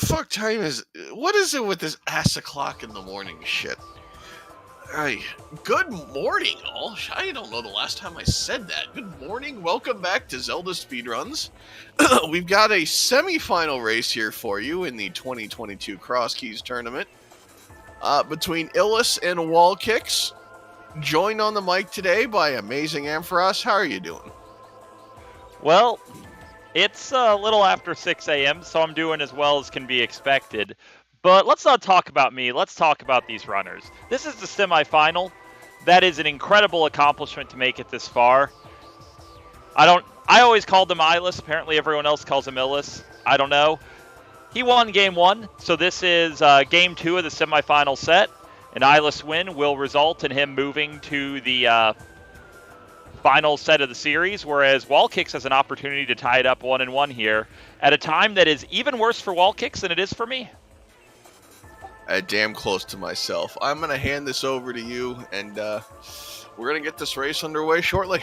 fuck time is... What is it with this ass o'clock in the morning shit? Hey, good morning, all. I don't know the last time I said that. Good morning. Welcome back to Zelda Speedruns. We've got a semi-final race here for you in the 2022 Crosskeys tournament between Illus and WallKicks. Joined on the mic today by Amazing Ampharos. How are you doing? Well, it's a little after 6 a.m., so I'm doing as well as can be expected. But let's not talk about me. Let's talk about these runners. This is the semifinal. That is an incredible accomplishment to make it this far. I always called him Illus. Apparently everyone else calls him Illus. I don't know. He won game 1, so this is game 2 of the semifinal set. An Illus win will result in him moving to the final set of the series, whereas WallKicks has an opportunity to tie it up 1-1 here at a time that is even worse for WallKicks than it is for me. Damn close to myself. I'm going to hand this over to you, and we're going to get this race underway shortly.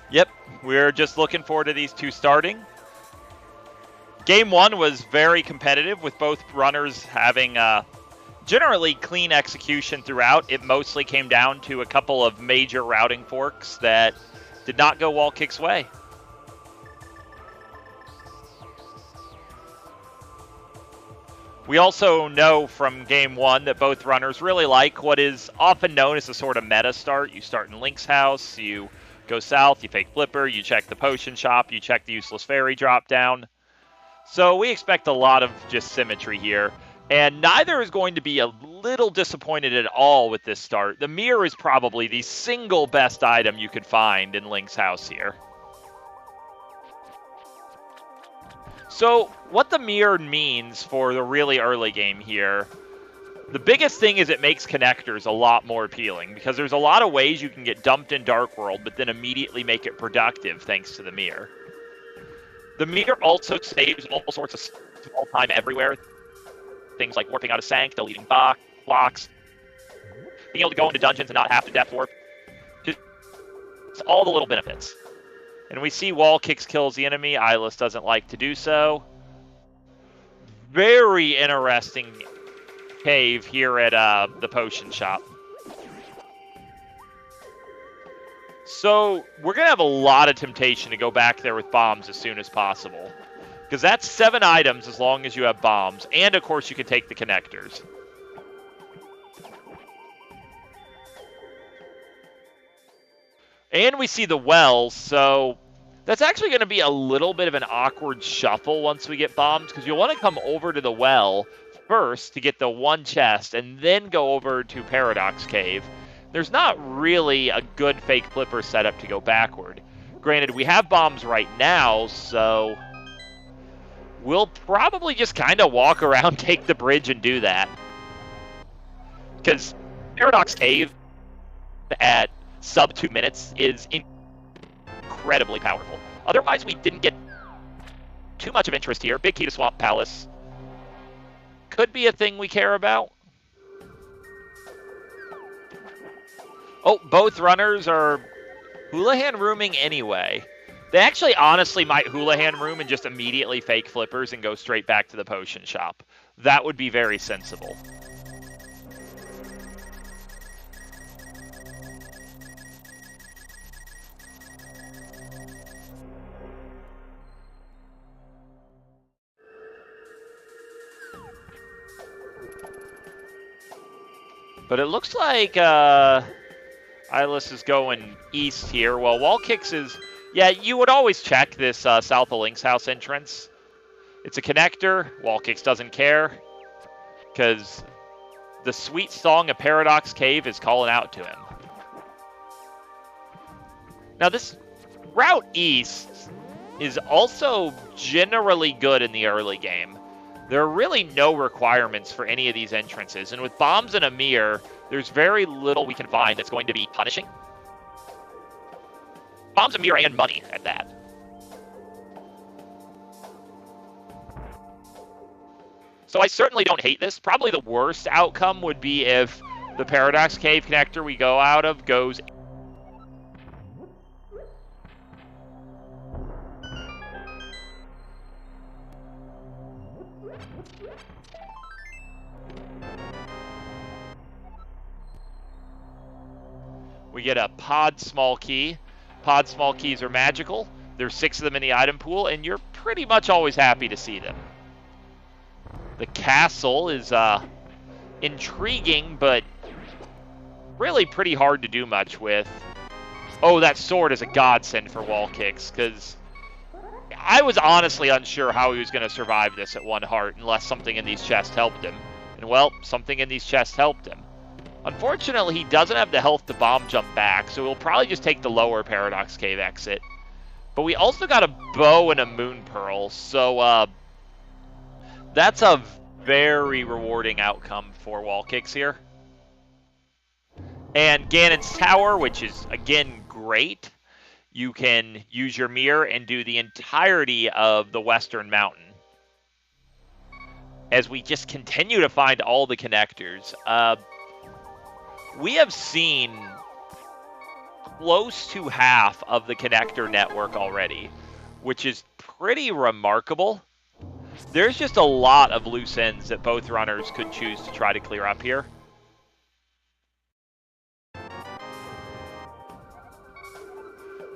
Yep, we're just looking forward to these two starting. Game 1 was very competitive, with both runners having generally clean execution throughout. It mostly came down to a couple of major routing forks that did not go WallKicks' way. We also know from game 1 that both runners really like what is often known as a sort of meta start. You start in Link's house, you go south, you fake flipper, you check the potion shop, you check the useless fairy drop down. So we expect a lot of just symmetry here. And neither is going to be a little disappointed at all with this start. The mirror is probably the single best item you could find in Link's house here. So what the mirror means for the really early game here, the biggest thing is it makes connectors a lot more appealing, because there's a lot of ways you can get dumped in Dark World, but then immediately make it productive thanks to the mirror. The mirror also saves all sorts of small time everywhere. Things like warping out of Sank, deleting blocks, being able to go into dungeons and not have to depth warp. Just all the little benefits. And we see WallKicks kills the enemy. Illus doesn't like to do so. Very interesting cave here at the potion shop. So we're going to have a lot of temptation to go back there with bombs as soon as possible, because that's 7 items as long as you have bombs. And, of course, you can take the connectors. And we see the well, so that's actually going to be a little bit of an awkward shuffle once we get bombs, because you'll want to come over to the well first to get the one chest, and then go over to Paradox Cave. There's not really a good fake flipper setup to go backward. Granted, we have bombs right now, so we'll probably just kind of walk around, take the bridge, and do that. Because Paradox Cave at sub 2 minutes is incredibly powerful. Otherwise, we didn't get too much of interest here. Big key to Swamp Palace could be a thing we care about. Oh, both runners are Houlihan rooming anyway. They actually honestly might Houlihan room and just immediately fake flippers and go straight back to the potion shop. That would be very sensible. But it looks like Illus is going east here. Well, WallKicks is... Yeah, you would always check this south of Link's house entrance. It's a connector. WallKicks doesn't care, because the sweet song of Paradox Cave is calling out to him. Now, this route east is also generally good in the early game. There are really no requirements for any of these entrances, and with bombs and a mirror, there's very little we can find that's going to be punishing. Bombs, a mirror, and money at that. So I certainly don't hate this. Probably the worst outcome would be if the Paradox Cave connector we go out of goes We get a pod small key. Pod small keys are magical. There's 6 of them in the item pool, and you're pretty much always happy to see them. The castle is intriguing, but really pretty hard to do much with. Oh, that sword is a godsend for WallKicks, because I was honestly unsure how he was going to survive this at 1 heart unless something in these chests helped him. And well, something in these chests helped him. Unfortunately, he doesn't have the health to bomb jump back, so he'll probably just take the lower Paradox Cave exit. But we also got a bow and a moon pearl, so that's a very rewarding outcome for WallKicks here. And Ganon's Tower, which is, again, great. You can use your mirror and do the entirety of the Western Mountain. As we just continue to find all the connectors. We have seen close to half of the connector network already, which is pretty remarkable. There's just a lot of loose ends that both runners could choose to try to clear up here.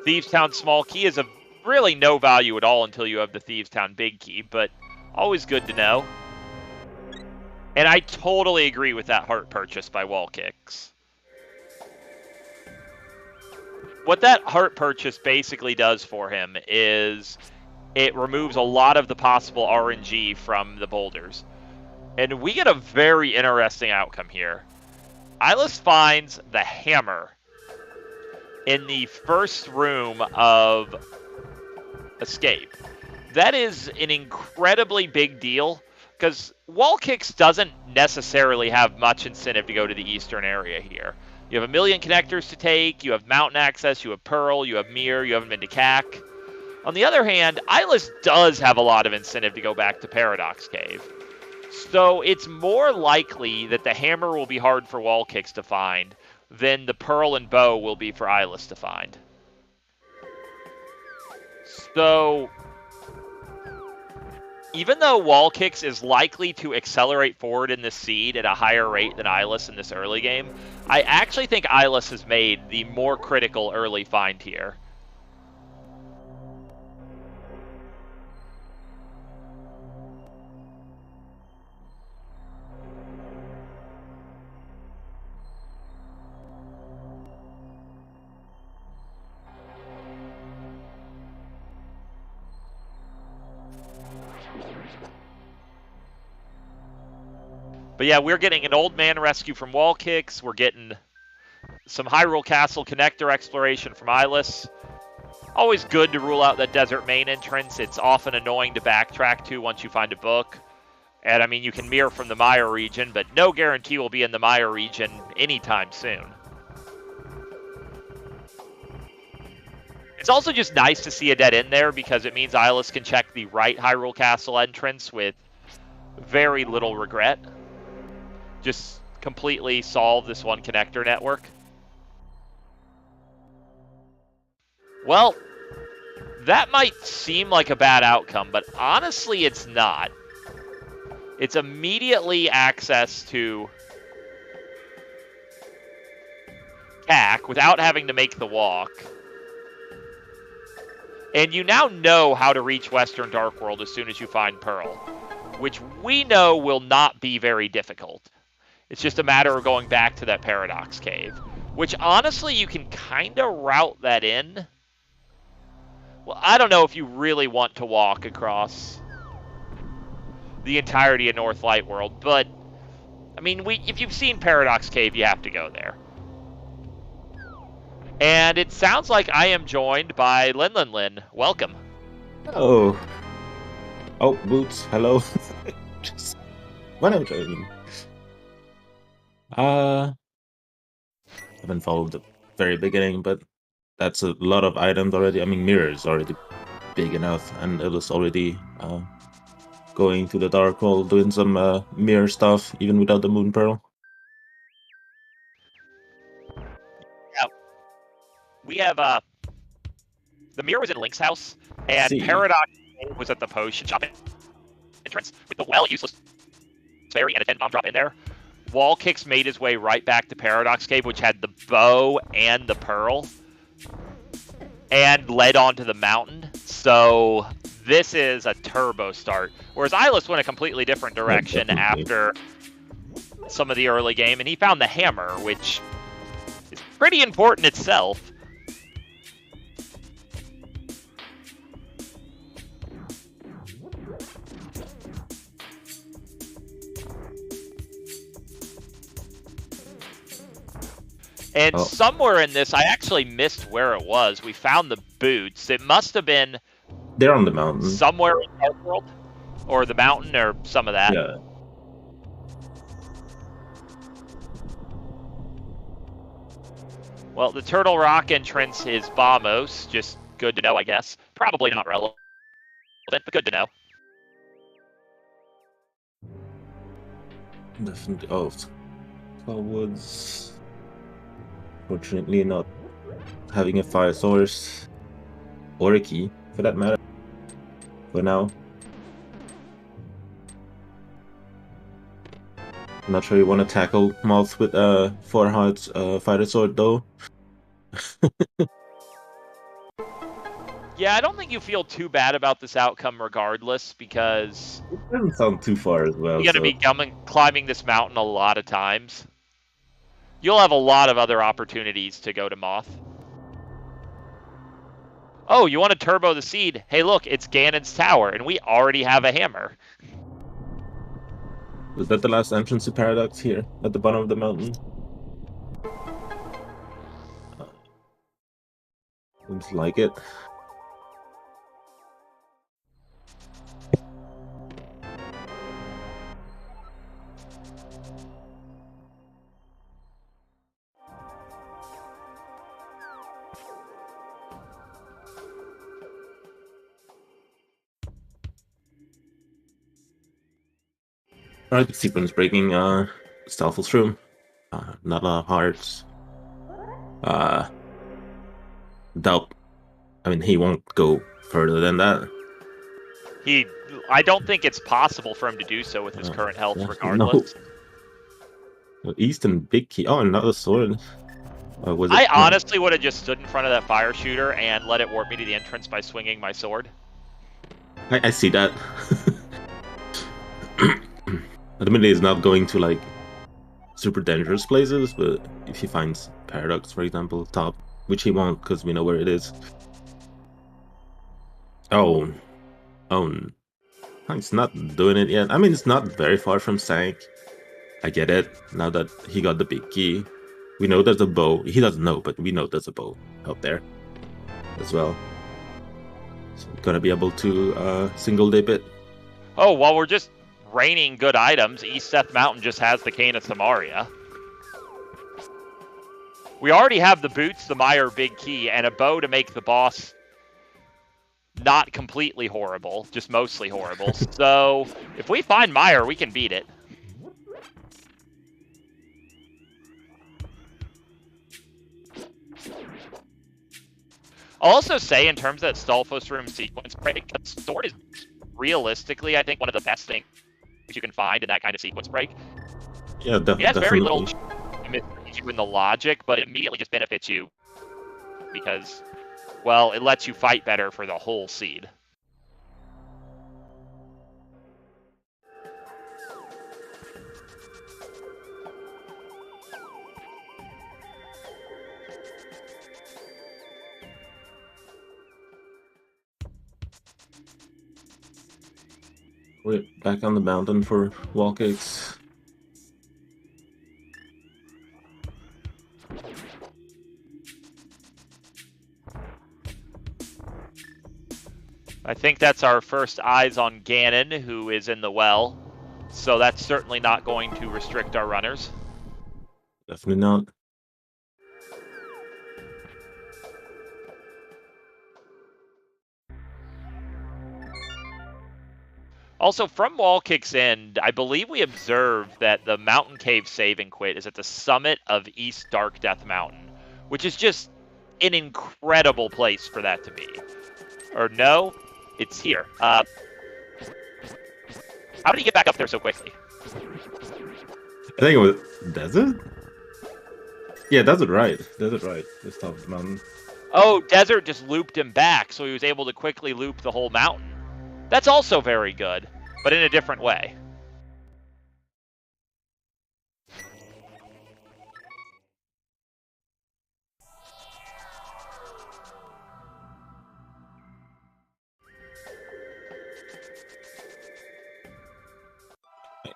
Thieves Town small key is of really no value at all until you have the Thieves Town big key, but always good to know. And I totally agree with that heart purchase by WallKicks. What that heart purchase basically does for him is it removes a lot of the possible RNG from the boulders. And we get a very interesting outcome here. Illus finds the hammer in the first room of Escape. That is an incredibly big deal, because WallKicks doesn't necessarily have much incentive to go to the eastern area here. You have a million connectors to take, you have mountain access, you have Pearl, you have Mirror, you haven't been to CAC. On the other hand, Illus does have a lot of incentive to go back to Paradox Cave. So it's more likely that the hammer will be hard for WallKicks to find than the Pearl and Bow will be for Illus to find. So even though WallKicks is likely to accelerate forward in this seed at a higher rate than Illus in this early game, I actually think Illus has made the more critical early find here. But yeah, we're getting an old man rescue from WallKicks. We're getting some Hyrule Castle connector exploration from Illus. Always good to rule out that desert main entrance. It's often annoying to backtrack to once you find a book. And I mean, you can mirror from the Maya region, but no guarantee we'll be in the Maya region anytime soon. It's also just nice to see a dead end there, because it means Illus can check the right Hyrule Castle entrance with very little regret. Just completely solve this one connector network. Well, that might seem like a bad outcome, but honestly it's not. It's immediately access to CAC without having to make the walk. And you now know how to reach Western Dark World as soon as you find Pearl, which we know will not be very difficult. It's just a matter of going back to that Paradox Cave, which honestly you can kind of route that in. Well, I don't know if you really want to walk across the entirety of North Light World, but I mean, if you've seen Paradox Cave, you have to go there. And it sounds like I am joined by Lin. Welcome. Oh. Oh, Boots, hello. Just when I'm joining. Haven't followed the very beginning, but that's a lot of items already. I mean, Mirror is already big enough, and it was already going to the Dark World, doing some Mirror stuff, even without the Moon Pearl. Yeah. We have, the Mirror was in Link's house, and See. Paradox was at the potion shop. entrance with the well useless fairy and a 10 bomb drop in there. WallKicks made his way right back to Paradox Cave, which had the bow and the pearl, and led onto the mountain. So this is a turbo start. Whereas Illus went a completely different direction after some of the early game, and he found the hammer, which is pretty important itself. And somewhere in this, I actually missed where it was. We found the boots. It must have been... They're on the mountain. Somewhere in Dark World? Or the mountain, or some of that. Yeah. Well, the Turtle Rock entrance is Bamos. Just good to know, I guess. Probably not relevant, but good to know. Definitely. Oh, Woods. Fortunately, not having a fire source or a key, for that matter, for now. I'm not sure you want to tackle Moth with 4 hearts fighter sword, though. Yeah, I don't think you feel too bad about this outcome regardless, because... It doesn't sound too far as well. You're going to be climbing this mountain a lot of times. You'll have a lot of other opportunities to go to Moth. Oh, you want to turbo the seed? Hey, look, it's Ganon's tower, and we already have a hammer. Was that the last entrance to Paradox here, at the bottom of the mountain? Seems like it. Alright, sequence breaking, Stealth's room. Not a lot of hearts. Doubt. I mean, he won't go further than that. I don't think it's possible for him to do so with his current health, regardless. No. Easton, big key. Oh, another sword. I honestly would have just stood in front of that fire shooter and let it warp me to the entrance by swinging my sword. I see that. Admittedly, it's not going to, like, super dangerous places, but if he finds Paradox, for example, top, which he won't, because we know where it is. Oh, he's not doing it yet. I mean, it's not very far from Sank. I get it, now that he got the big key. We know there's a bow. He doesn't know, but we know there's a bow out there as well. So we're gonna be able to single dip it. Oh, while we're just raining good items, East Seth Mountain just has the Cane of Samaria. We already have the boots, the Meyer big key, and a bow to make the boss not completely horrible, just mostly horrible. So if we find Meyer, we can beat it. I'll also say, in terms of that Stalfos room sequence break, that sword is realistically, I think, one of the best things you can find in that kind of sequence break. Yeah, it has very little you in the logic, but it immediately just benefits you because, well, it lets you fight better for the whole seed. We're back on the mountain for WallKicks. I think that's our first eyes on Ganon, who is in the well. So that's certainly not going to restrict our runners. Definitely not. Also, from WallKicks end, I believe we observed that the Mountain Cave save and quit is at the summit of East Dark Death Mountain, which is just an incredible place for that to be. Or no, it's here. How did he get back up there so quickly? I think it was Desert? Yeah, Desert right. Desert right. This top of the mountain. Oh, Desert just looped him back, so he was able to quickly loop the whole mountain. That's also very good, but in a different way.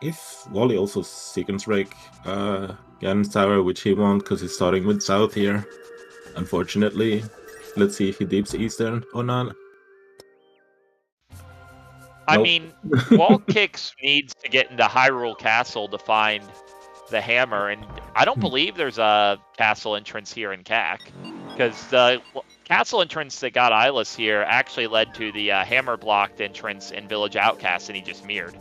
If Wally also sequence break Ganon's tower, which he won't because he's starting with south here, unfortunately. Let's see if he deeps eastern or not. I Nope. mean, WallKicks needs to get into Hyrule Castle to find the hammer, and I don't believe there's a castle entrance here in CAC, because the castle entrance that got Illus here actually led to the hammer-blocked entrance in Village Outcast, and he just mirrored.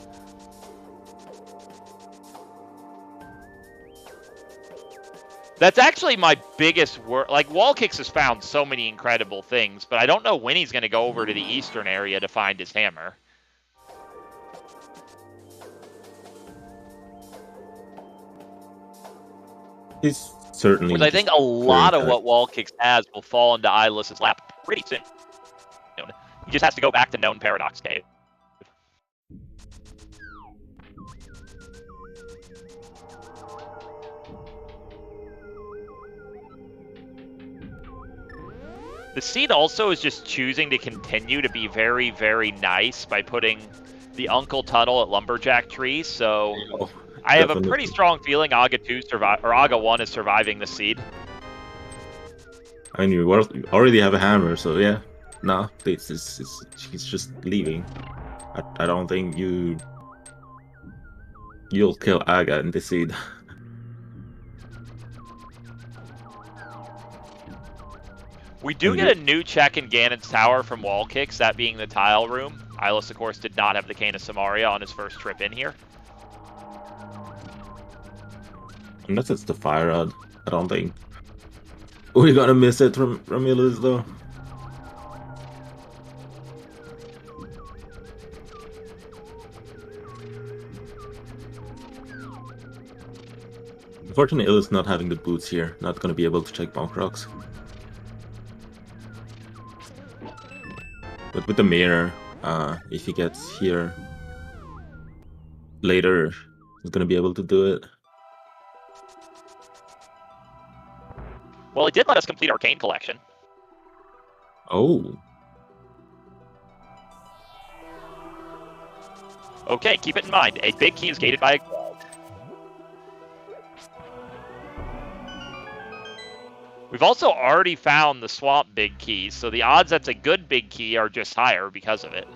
That's actually my biggest work. Like, WallKicks has found so many incredible things, but I don't know when he's going to go over to the eastern area to find his hammer. He's certainly. Because I think a lot of what WallKicks has will fall into Illus's lap pretty soon. He just has to go back to known Paradox Cave. The seed also is just choosing to continue to be very, very nice by putting the Uncle Tunnel at Lumberjack Tree, so I have a pretty strong feeling Aga 2 or Aga 1 is surviving the seed. I mean, you already have a hammer, so yeah. No, he's just leaving. I don't think you'll kill Aga in the seed. We do get a new check in Ganon's Tower from WallKicks, that being the tile room. Illus, of course, did not have the Cane of Samaria on his first trip in here. Unless it's the fire rod, I don't think we're gonna miss it from Illus though. Unfortunately, Illus not having the boots here, not gonna be able to check bonk rocks. But with the mirror, if he gets here later, he's gonna be able to do it. Well, it did let us complete Arcane Collection. Oh. Okay, keep it in mind. A big key is gated by a guard. We've also already found the swamp big keys, so the odds that's a good big key are just higher because of it.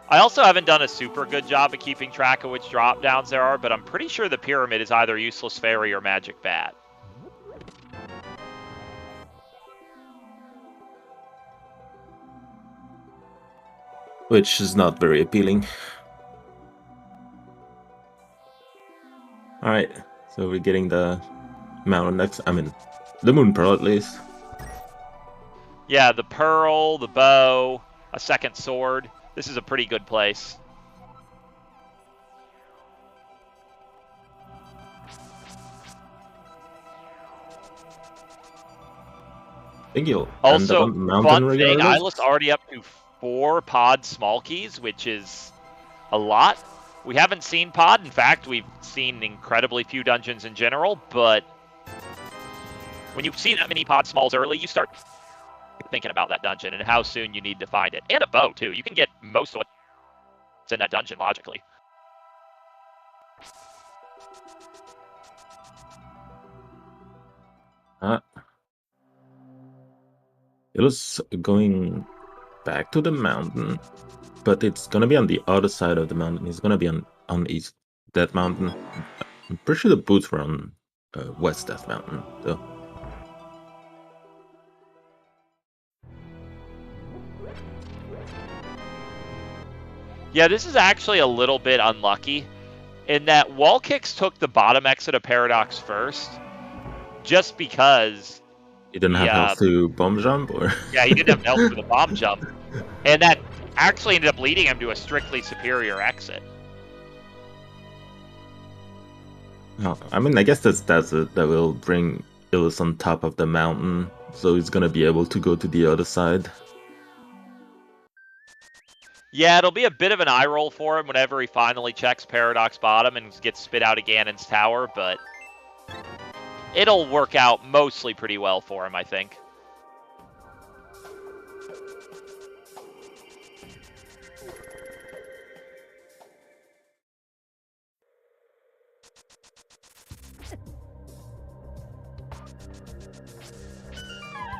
I also haven't done a super good job of keeping track of which drop downs there are, but I'm pretty sure the pyramid is either Useless Fairy or Magic Bat. Which is not very appealing. Alright, so we're getting the mountain next. I mean, the Moon Pearl at least. Yeah, the Pearl, the bow, a second sword. This is a pretty good place. I think you'll also, end up on the mountain fun thing, regardless. Illus already up to 4 pod small keys, which is a lot. We haven't seen pod. In fact, we've seen incredibly few dungeons in general, but when you see that many pod smalls early, you start thinking about that dungeon and how soon you need to find it. And a bow, too. You can get most of what's in that dungeon, logically. It was going back to the mountain, but it's gonna be on the other side of the mountain. It's gonna be on east Death Mountain. I'm pretty sure the boots were on west Death Mountain, though. Yeah, this is actually a little bit unlucky in that WallKicks took the bottom exit of Paradox first, just because He didn't have health to bomb jump, or yeah, he didn't have health for the bomb jump, and that actually ended up leading him to a strictly superior exit. no, I mean, I guess that will bring Illus on top of the mountain, so he's gonna be able to go to the other side. Yeah, it'll be a bit of an eye roll for him whenever he finally checks Paradox Bottom and gets spit out of Ganon's tower, but it'll work out mostly pretty well for him, I think.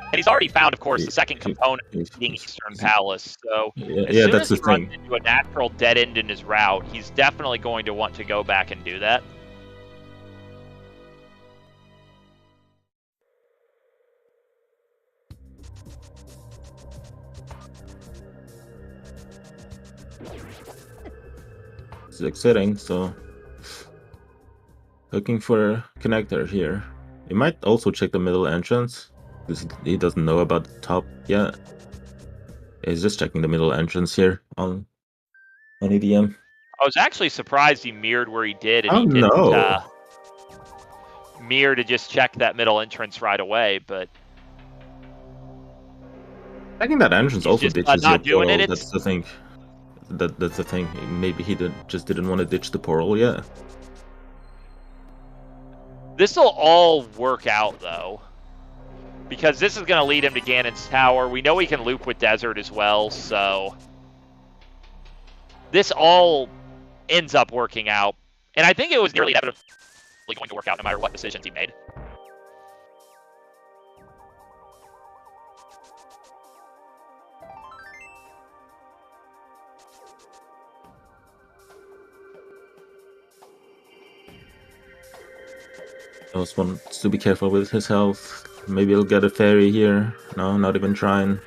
And he's already found, of course, the second component being Eastern Palace. So as soon that's as he the runs thing. into a natural dead end in his route, he's definitely going to want to go back and do that. It's exciting, so looking for a connector here. He might also check the middle entrance, because he doesn't know about the top yet. He's just checking the middle entrance here on EDM. I was actually surprised he mirrored where he did, and Oh, he didn't no. mirror to just check that middle entrance right away, but Checking that entrance he's also just ditches not your doing portal. it. That's the thing. That's the thing. Maybe he just didn't want to ditch the portal yet. This will all work out, though, because this is going to lead him to Ganon's tower. We know he can loop with Desert as well, so this all ends up working out. And I think it was nearly inevitably going to work out no matter what decisions he made. Just wants to be careful with his health. Maybe he'll get a fairy here. No, not even trying.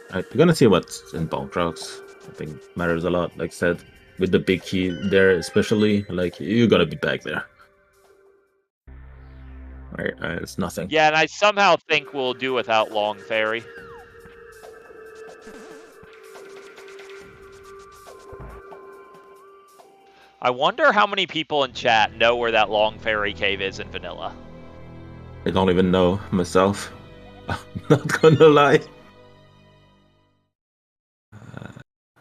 Alright, we're gonna see what's in bulk rocks. I think matters a lot, like I said. With the big key there especially, like, you're gonna be back there. Alright, it's nothing. Yeah, and I somehow think we'll do without Long Fairy. I wonder how many people in chat know where that Long Fairy cave is in vanilla. I don't even know myself. I'm not gonna lie.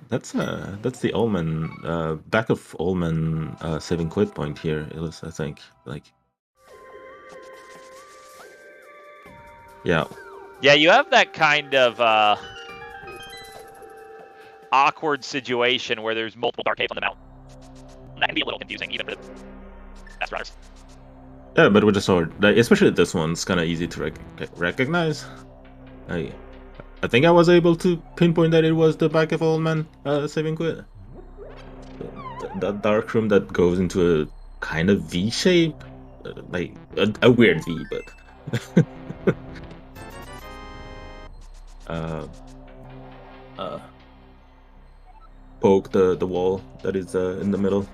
That's the Omen, back of Omen saving quit point here, Illus, I think. Like, yeah. Yeah, you have that kind of awkward situation where there's multiple dark caves on the mountain. That can be a little confusing, even for the best runners. Yeah, but with the sword, like, especially this one's kind of easy to recognize. I think I was able to pinpoint that it was the back of Old Man saving quit. That dark room that goes into a kind of V shape, like a weird V, but poke the wall that is in the middle.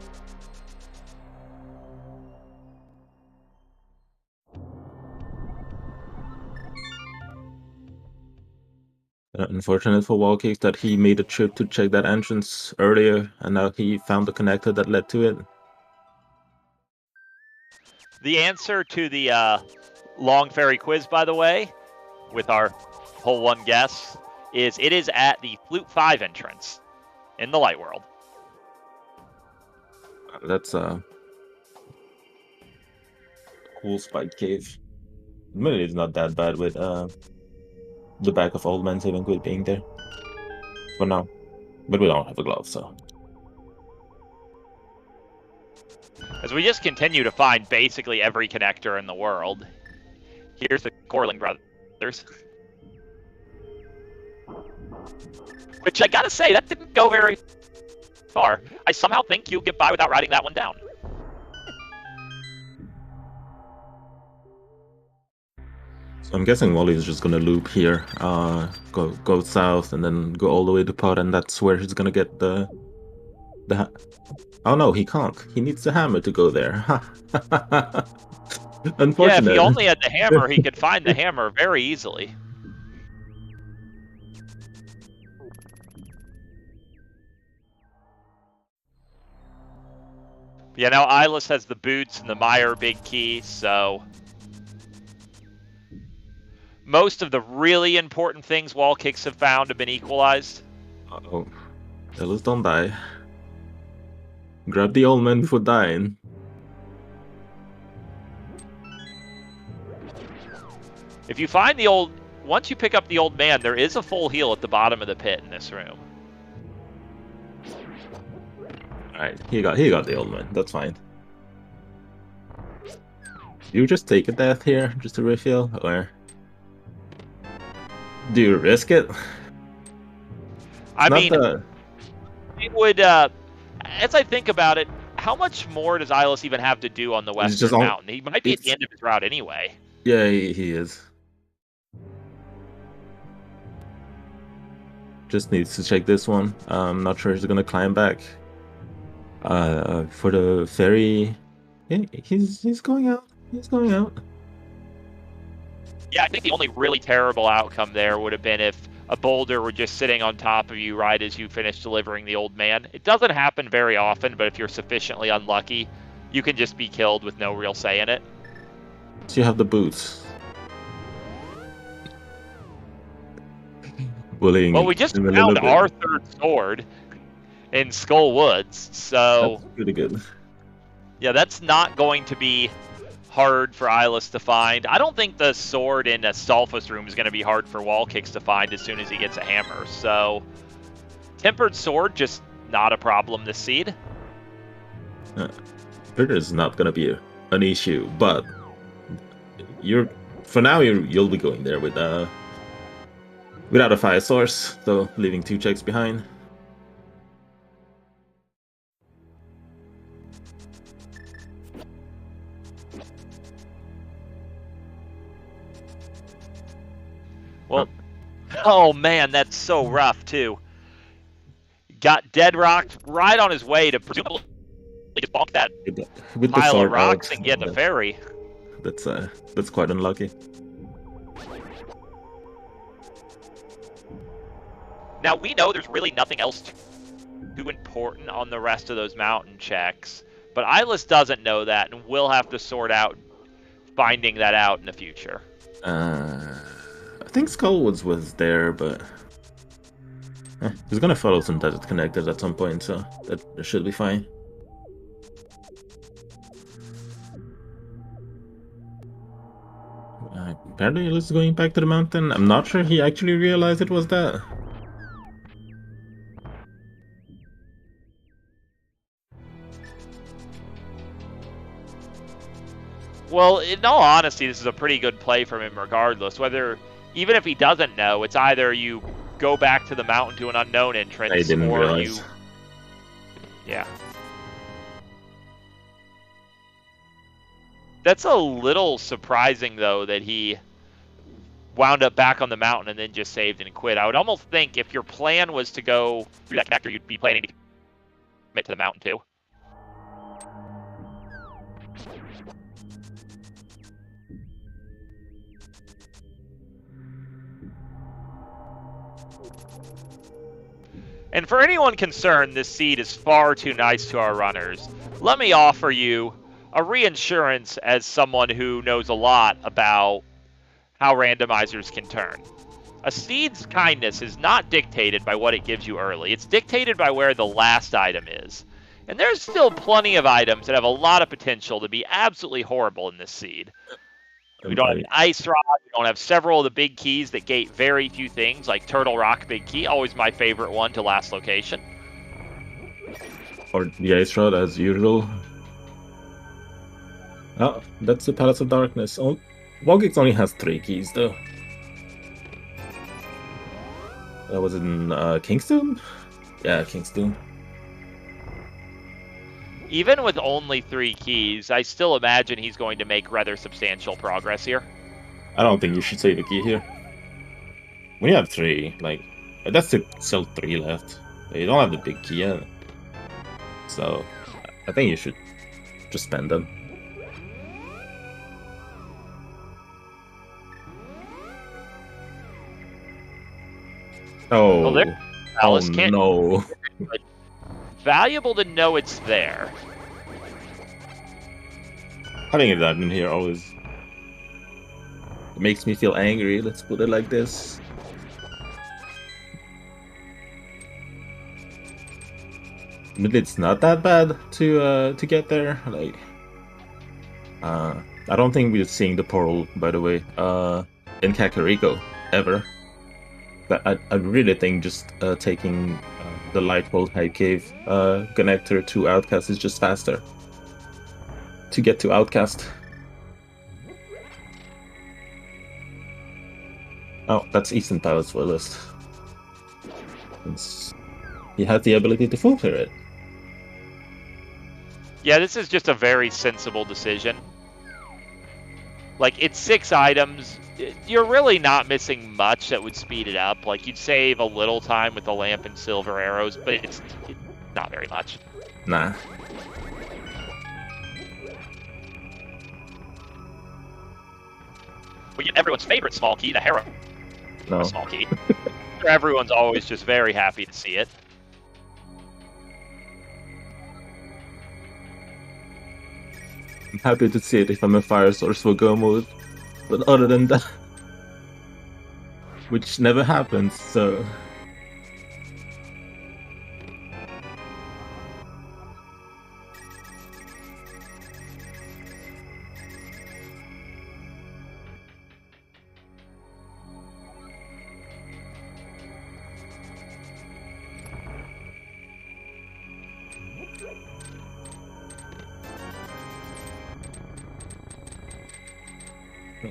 Unfortunate for WallKicks that he made a trip to check that entrance earlier, and now he found the connector that led to it. The answer to the Long Fairy quiz, by the way, with our whole one guess, is it is at the Flute 5 entrance in the Light World. That's a cool spike cave. Maybe it's not that bad with the back of Old Man saving quit being there for now, but we don't have a glove, so. As we just continue to find basically every connector in the world. Here's the Corling brothers. Which I gotta say, that didn't go very far. I somehow think you'll get by without writing that one down. So I'm guessing Wally is just gonna loop here, go south, and then go all the way to pot, and that's where he's gonna get the Oh no, he can't. He needs the hammer to go there. Unfortunate. Yeah, if he only had the hammer, he could find the hammer very easily. Yeah, now Illus has the boots and the Meyer big key, so most of the really important things WallKicks have found have been equalized. Uh-oh. Illus, don't die. Grab the old man before dying. If you find the old... Once you pick up the old man, there is a full heal at the bottom of the pit in this room. Alright, he got the old man. That's fine. You just take a death here, just to refill, or do you risk it? I mean, it would, as I think about it, how much more does Illus even have to do on the Western Mountain? He might be at the end of his route anyway. Yeah, he is. Just needs to check this one. I'm not sure he's gonna climb back. For the ferry, yeah, he's going out. He's going out. Yeah, I think the only really terrible outcome there would have been if a boulder were just sitting on top of you right as you finish delivering the old man. It doesn't happen very often, but if you're sufficiently unlucky, you can just be killed with no real say in it. So you have the boots. Bullying. Well, we just found our third sword in Skull Woods, so that's pretty good. Yeah, that's not going to be hard for Illus to find. I don't think the sword in Astolfo's room is going to be hard for WallKicks to find as soon as he gets a hammer. So, tempered sword, just not a problem this seed. It is not going to be an issue, but for now you'll be going there with without a fire source, so leaving 2 checks behind. Well, oh man, that's so rough too. Got dead rocked right on his way to presumably just bonk that with pile of rocks and get the ferry. That's quite unlucky. Now we know there's really nothing else too important on the rest of those mountain checks, but Illus doesn't know that, and we'll have to sort out finding that out in the future. I think Skullwoods was there, but he's gonna follow some desert connectors at some point, so that should be fine. Apparently Illus is going back to the mountain. I'm not sure he actually realized it was that. Well, in all honesty, this is a pretty good play from him regardless. Even if he doesn't know, it's either you go back to the mountain to an unknown entrance, or realize. Yeah. That's a little surprising, though, that he wound up back on the mountain and then just saved and quit. I would almost think if your plan was to go through that connector, you'd be planning to commit to the mountain, too. And for anyone concerned, this seed is far too nice to our runners. Let me offer you a reassurance as someone who knows a lot about how randomizers can turn. A seed's kindness is not dictated by what it gives you early. It's dictated by where the last item is. And there's still plenty of items that have a lot of potential to be absolutely horrible in this seed. We don't have an ice rod. We don't have several of the big keys that gate very few things, like Turtle Rock Big Key, always my favorite one to last location. Or the ice rod as usual. Oh, that's the Palace of Darkness. WallKicks only has 3 keys though. That was in Kingston? Yeah, Kingston. Even with only 3 keys, I still imagine he's going to make rather substantial progress here. I don't think you should save a key here. When you have 3, like, that's still 3 left. You don't have the big key yet. So I think you should just spend them. Oh, there. oh Alice can't. no. Valuable to know it's there. Having a diamond here always makes me feel angry. Let's put it like this. But it's not that bad to get there. Like, I don't think we're seeing the portal, by the way, in Kakariko ever. But I really think just taking the Lightbolt High Cave connector to Outcast is just faster to get to Outcast. Oh, that's Eastern Palace for list. He has the ability to full clear it. Yeah, this is just a very sensible decision. Like, it's 6 items. You're really not missing much that would speed it up. Like, you'd save a little time with the lamp and silver arrows, but it's not very much. Nah. We get everyone's favorite small key, the Hero. No. Small key. Everyone's always just very happy to see it. I'm happy to see it if I'm a Fire Source for Go mode. But other than that, which never happens, so...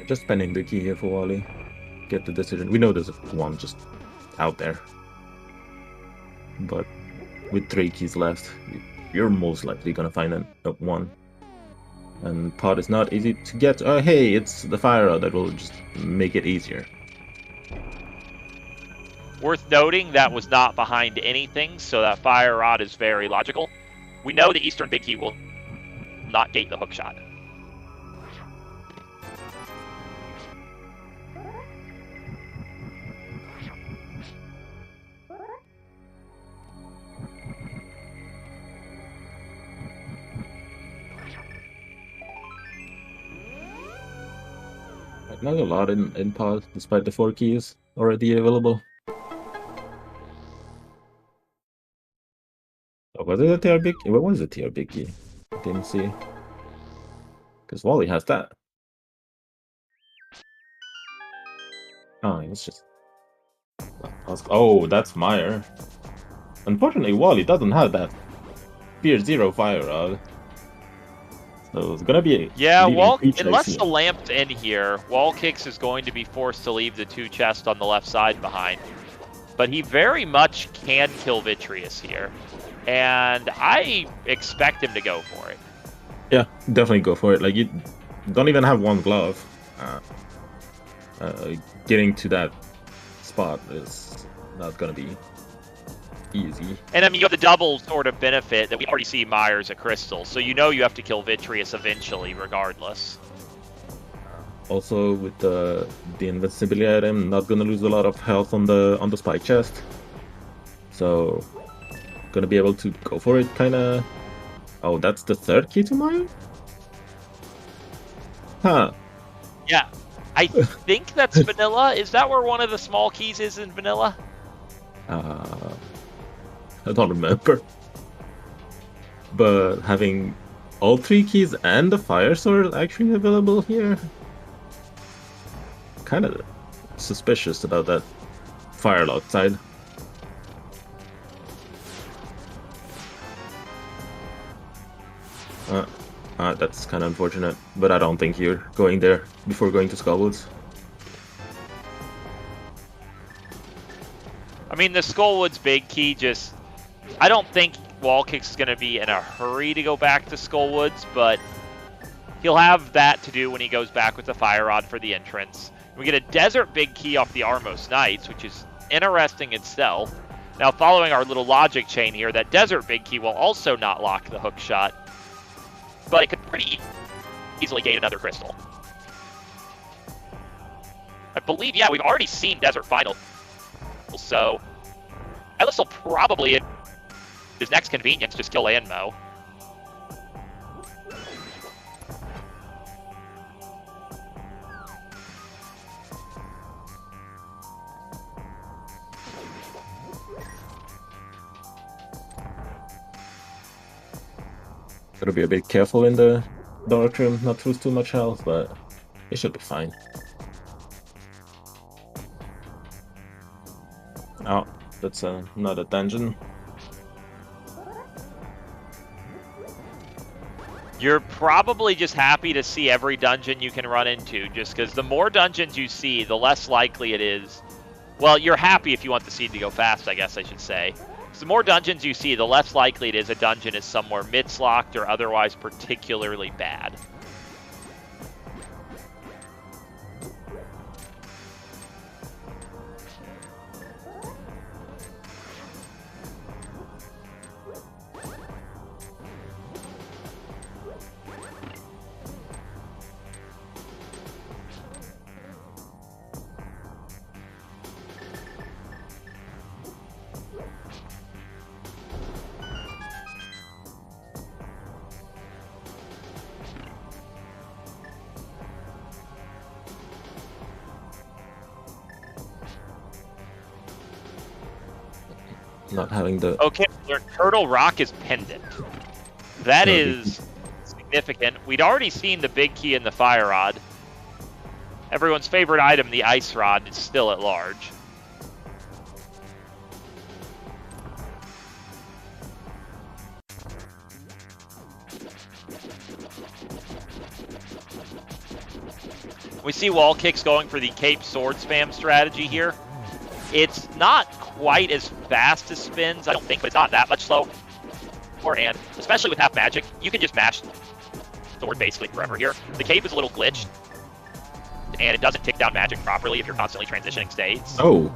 Just spending the key here for Wally. Get the decision. We know there's one just out there. But with 3 keys left, you're most likely gonna find one. And pot is not easy to get. Oh, hey, it's the fire rod that will just make it easier. Worth noting, that was not behind anything, so that fire rod is very logical. We know the Eastern Big Key will not gate the hook shot. Not a lot in pod, despite the 4 keys already available. Oh, was it a TR big key? What was a TR big key? Didn't see. Because Wally has that. Oh, it's just... Oh, that's Meyer. Unfortunately, Wally doesn't have that Tier 0 fire rod. So it's gonna be unless the lamp's in here, WallKicks is going to be forced to leave the 2 chests on the left side behind. But he very much can kill Vitreous here, and I expect him to go for it. Yeah, definitely go for it. Like, you don't even have 1 glove. Getting to that spot is not gonna be easy. And I mean, you have the double sort of benefit that we already see Myers a crystal, so you know you have to kill Vitreous eventually, regardless. Also, with the invincibility item, not gonna lose a lot of health on the spike chest, so gonna be able to go for it, kinda. Oh, that's the 3rd key to Meyer? Huh. Yeah, I think that's vanilla. Is that where one of the small keys is in vanilla? I don't remember. But having all 3 keys and the fire sword actually available here, kind of suspicious about that fire lock side. That's kind of unfortunate, but I don't think you're going there before going to Skullwoods. I mean, the Skullwoods big key just... I don't think WallKicks is going to be in a hurry to go back to Skullwoods, but he'll have that to do when he goes back with the Fire Rod for the entrance. We get a Desert big key off the Armos Knights, which is interesting itself. Now, following our little logic chain here, that desert big key will also not lock the hook shot, but it could pretty easily gain another crystal. I believe, yeah, we've already seen desert final, so Illus will probably, at his next convenience, just kill Anmo. Gotta be a bit careful in the dark room, not lose too much health, but it should be fine. Oh, that's another dungeon. You're probably just happy to see every dungeon you can run into, just because the more dungeons you see, the less likely it is. Well, you're happy if you want the seed to go fast, I guess I should say. So the more dungeons you see, the less likely it is a dungeon is somewhere mid-locked or otherwise particularly bad. Not having the... Okay, Turtle Rock is pendant. That is significant. We'd already seen the big key in the fire rod. Everyone's favorite item, the ice rod, is still at large. We see WallKicks going for the cape sword spam strategy here. It's not quite as fast as spins, I don't think, but it's not that much slower. And especially with half magic, you can just mash sword basically forever here. The cape is a little glitched, and it doesn't tick down magic properly if you're constantly transitioning states. Oh.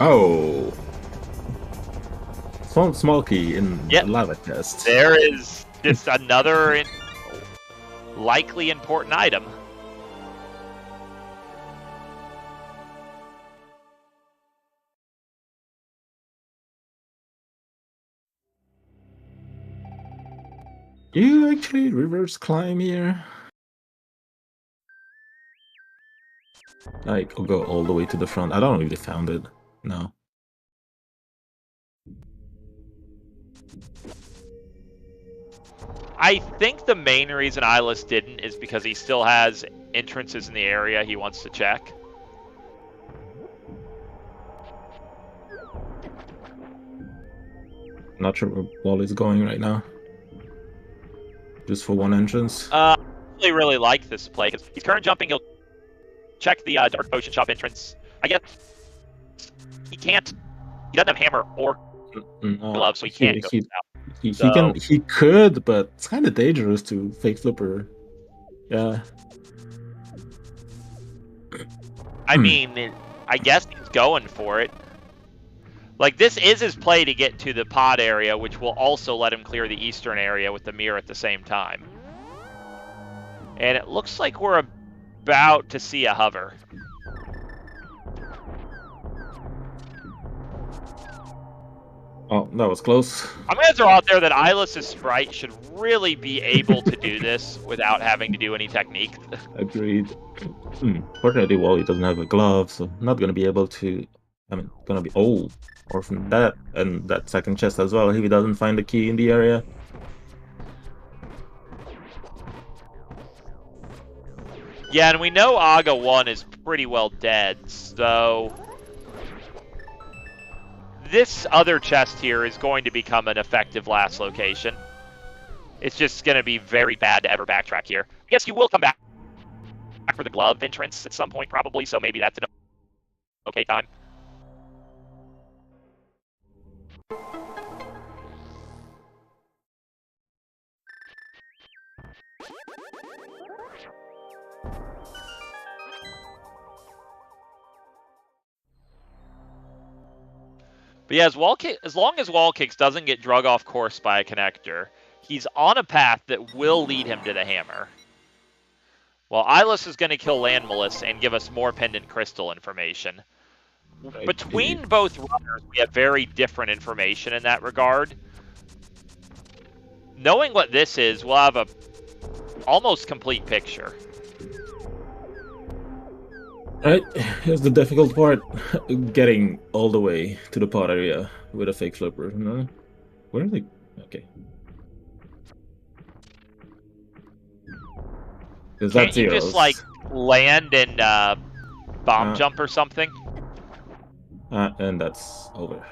Oh. Small key in lava test. There is just another likely important item. You actually reverse climb here? Like, I'll go all the way to the front. I don't know if they found it. No. I think the main reason Illus didn't is because he still has entrances in the area he wants to check. Not sure where Wall is going right now. Just for one entrance. I really like this play because he's current jumping. He'll check the Dark Potion Shop entrance. I guess he can't. He doesn't have hammer or glove, so he can't go out. He could, but it's kind of dangerous to fake flipper. Yeah. I mean, I guess he's going for it. Like, this is his play to get to the pod area, which will also let him clear the eastern area with the mirror at the same time. And it looks like we're about to see a hover. Oh, that was close. I'm going to throw out there that Illus' sprite should really be able to do this without having to do any technique. Agreed. Fortunately, Wally doesn't have a glove, so not going to be able to... I mean, going to be... Oh, orphan that, and that second chest as well, if he doesn't find the key in the area. Yeah, and we know Aga 1 is pretty well dead, so... This other chest here is going to become an effective last location. It's just going to be very bad to ever backtrack here. I guess you will come back for the glove entrance at some point, probably, so maybe that's an okay time. But yeah, as long as WallKicks doesn't get drug off course by a connector, he's on a path that will lead him to the hammer. Well, Illus is going to kill Landmalus and give us more Pendant Crystal information. Right. Between both runners, we have very different information in that regard. Knowing what this is, we'll have a almost complete picture. Alright, here's the difficult part. Getting all the way to the pot area with a fake flipper. No? Where are they? Okay. Can't you just, like, land and bomb jump or something? And that's over.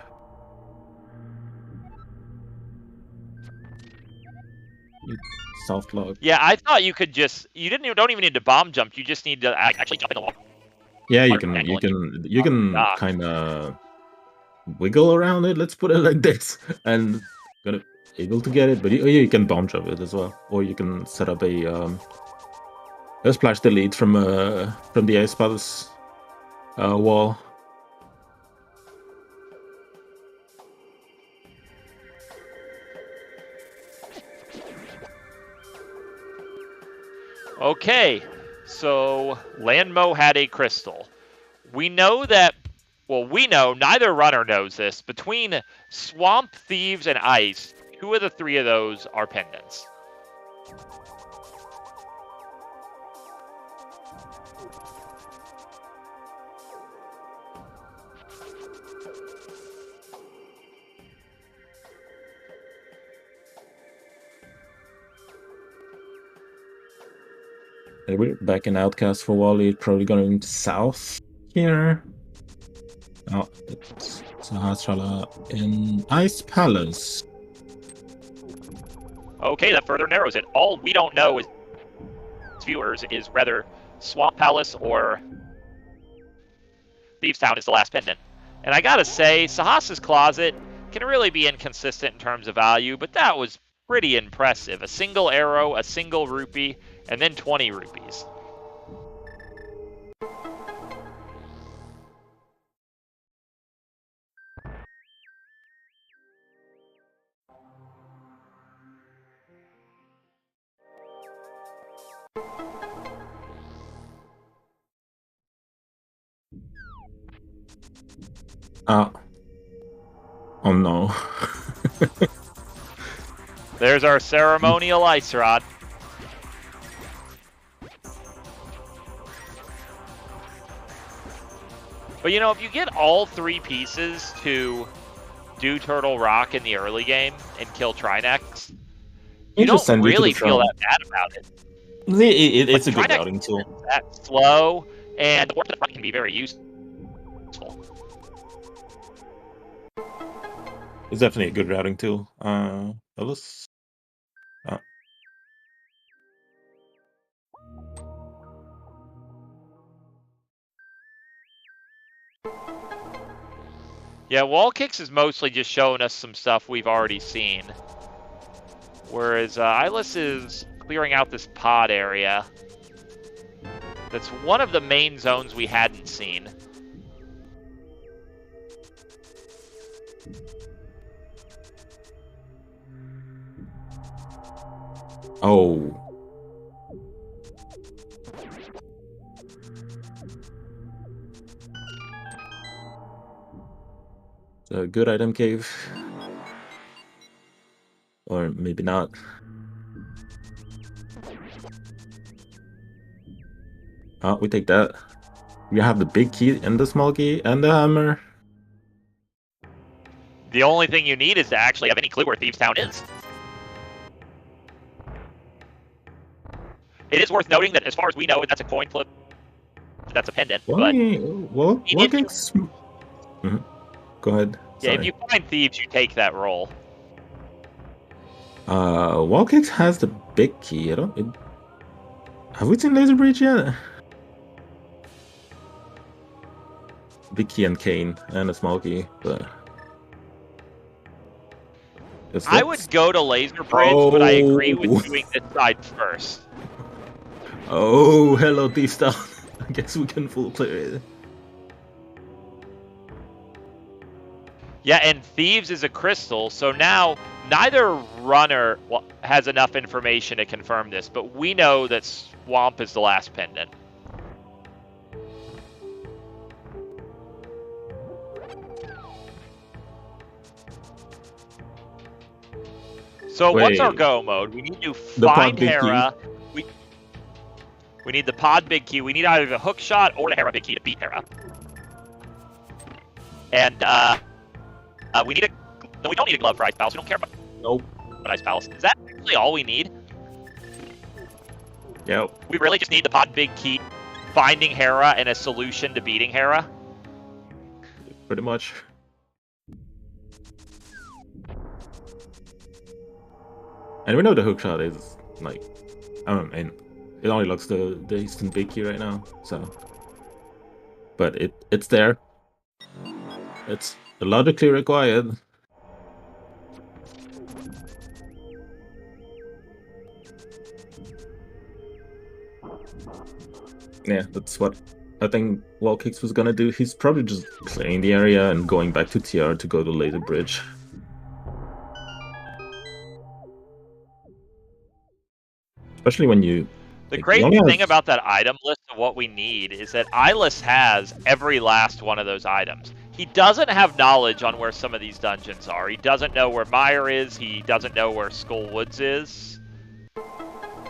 Soft log. Yeah, I thought you could just... You don't even need to bomb jump. You just need to actually jump in the water. Yeah, you can kind of wiggle around it. Let's put it like this, and gonna able to get it. But you can bomb jump it as well, or you can set up a splash delete from the Ice Palace wall. Okay, so Landmo had a crystal. We know that, well, neither runner knows this. Between Swamp, Thieves, and Ice, 2 of the 3 of those are pendants. We're back in Outcast for Wally, probably going south here. Oh, it's Sahasrara in Ice Palace. Okay, that further narrows it. All we don't know as viewers is whether Swamp Palace or Thieves Town is the last pendant. And I gotta say, Sahas's Closet can really be inconsistent in terms of value, but that was pretty impressive. A single arrow, a single rupee, and then 20 rupees. Oh no. There's our ceremonial ice rod. But you know, if you get all 3 pieces to do Turtle Rock in the early game and kill Trinex, you don't really feel that bad about it. It's a good routing tool. That slow, and the warp to the front can be very useful. It's definitely a good routing tool. Illus. Yeah, WallKicks is mostly just showing us some stuff we've already seen. Whereas Illus is clearing out this pod area. That's one of the main zones we hadn't seen. Oh. It's a good item cave. Or maybe not. Oh, we take that. We have the big key and the small key and the hammer. The only thing you need is to actually have any clue where Thieves Town is. It is worth noting that as far as we know, that's a coin flip. That's a pendant. Well, WallKicks... Go ahead. Yeah, if you find Thieves, you take that roll. WallKicks has the big key. Have we seen Laser Breach yet? Big key and cane and a small key, but I would go to Laser Bridge, but I agree with doing this side first. Oh, hello, Thieves Town. I guess we can full clear it. Yeah, and Thieves is a crystal, so now neither runner has enough information to confirm this, but we know that Swamp is the last pendant. So what's our go mode? We need to find Hera. We need the pod big key. We need either the hook shot or the Hera big key to beat Hera. And we need no, we don't need a glove for Ice Palace. We don't care about Ice Palace. Is that actually all we need? Yep. We really just need the pod big key, finding Hera, and a solution to beating Hera? Pretty much. And we know the hookshot is like, I mean, it only looks the instant big key right now, so. But it's there. It's logically required. Yeah, that's what I think WallKicks was gonna do. He's probably just clearing the area and going back to TR to go to laser bridge. Especially when you... The crazy thing about that item list of what we need is that Illus has every last one of those items. He doesn't have knowledge on where some of these dungeons are. He doesn't know where Meyer is. He doesn't know where Skull Woods is.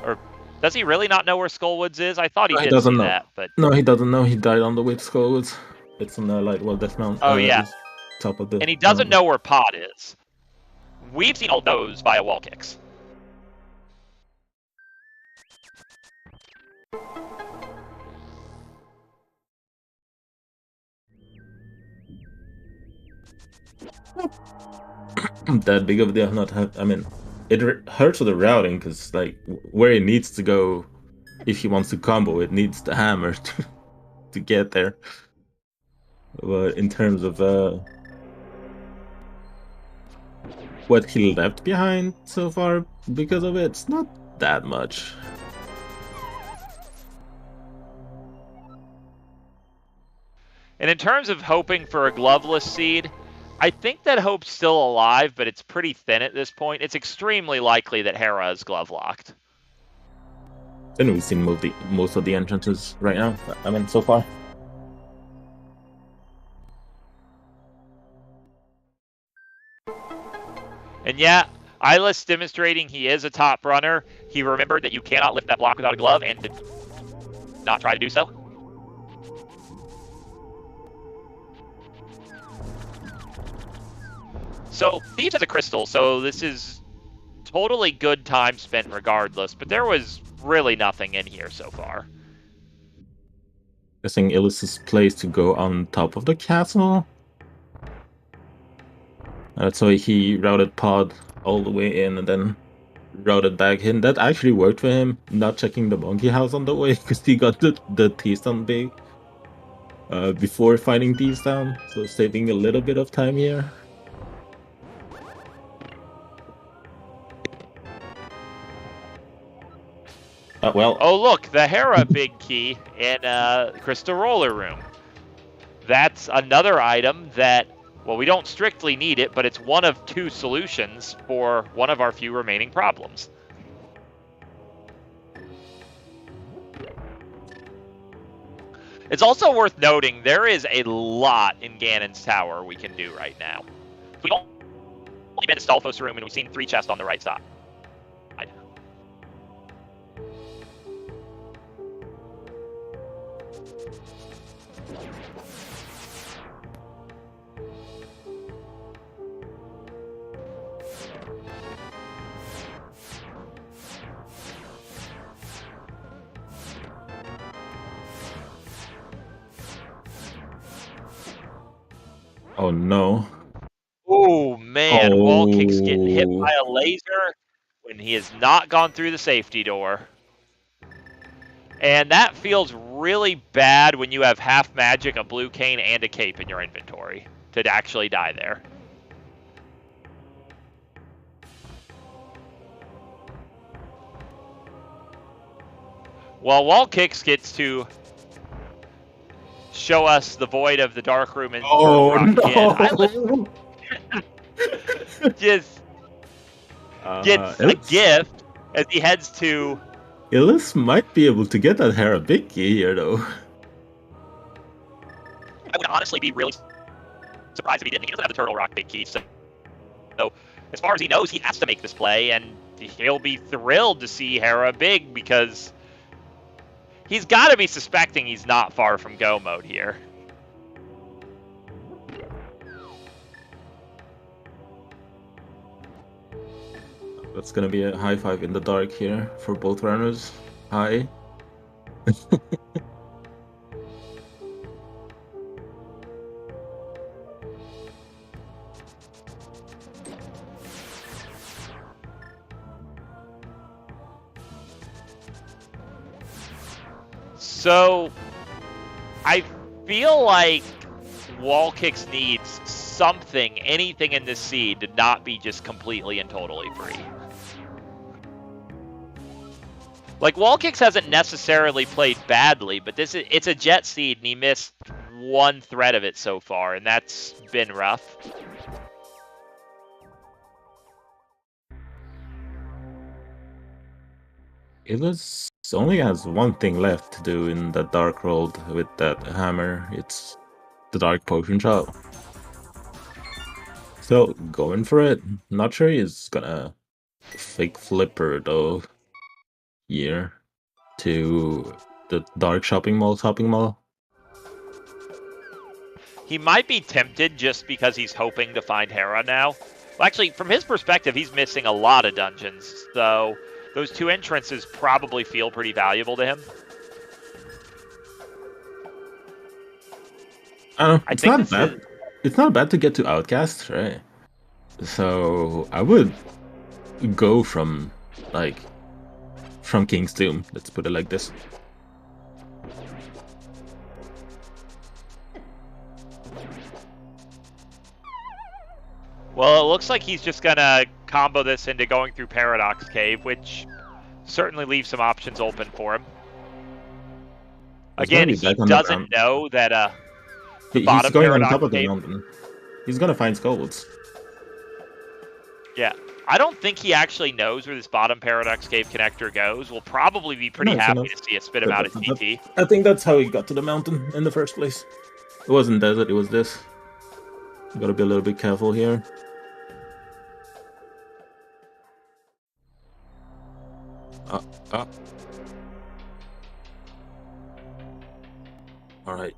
Or does he really not know where Skull Woods is? I thought he did see that, but... No, he doesn't know. He died on the way to Skull Woods. It's on the Lightwell Death Mountain. Oh, yeah. Top of the... And he doesn't know where Pod is. We've seen all those via WallKicks. That big of a deal not have... I mean, it hurts with the routing, because, like, where it needs to go, if he wants to combo, it needs the hammer to get there. But in terms of what he left behind so far because of it, it's not that much. And in terms of hoping for a gloveless seed, I think that hope's still alive, but it's pretty thin at this point. It's extremely likely that Hera is glove locked. And we've seen most of the entrances right now. I mean, so far. And yeah, Illus demonstrating he is a top runner. He remembered that you cannot lift that block without a glove and did not try to do so. So, Thieves has a crystal, so this is totally good time spent regardless, but there was really nothing in here so far. Guessing Illus's place to go on top of the castle. So he routed Pod all the way in and then routed back in. That actually worked for him, not checking the monkey house on the way, because he got the Thieves down big before fighting Thieves down, so saving a little bit of time here. Well. Oh look, the Hera big key in Crystal Roller Room. That's another item that, well, we don't strictly need it, but it's one of two solutions for one of our few remaining problems. It's also worth noting there is a lot in Ganon's Tower we can do right now. We've only been to Stalfos Room and we've seen 3 chests on the right side. Oh no. Oh man, WallKicks getting hit by a laser when he has not gone through the safety door. And that feels really bad when you have half magic, a blue cane, and a cape in your inventory to actually die there. Well, WallKicks gets to show us the void of the dark room and no. just gets a Illus, gift as he heads to. Illus might be able to get that Hera big key here, though. I would honestly be really surprised if he didn't. He doesn't have the Turtle Rock big key, so as far as he knows, he has to make this play, and he'll be thrilled to see Hera big because he's got to be suspecting he's not far from go mode here. That's gonna be a high five in the dark here for both runners. Hi. So, I feel like WallKicks needs something, anything in this seed to not be just completely and totally free. Like, WallKicks hasn't necessarily played badly, but it's a jet seed, and he missed one thread of it so far, and that's been rough. Illus only has one thing left to do in that dark world with that hammer. It's the dark potion shot. So going for it. Not sure he's gonna fake flipper though. Here to the dark shopping mall. He might be tempted just because he's hoping to find Hera now. Well, actually, from his perspective, he's missing a lot of dungeons, so those two entrances probably feel pretty valuable to him. It's not bad. It's not bad to get to Outcast, right? So I would go from King's Tomb. Let's put it like this. Well, it looks like he's just gonna combo this into going through Paradox Cave, which certainly leaves some options open for him. Again, he doesn't know that he's going on top of the mountain. He's gonna find skulls. Yeah, I don't think he actually knows where this bottom Paradox Cave connector goes. We'll probably be pretty happy to see it spit him out at TT. I think that's how he got to the mountain in the first place. It wasn't desert, it was this. Gotta be a little bit careful here. Alright.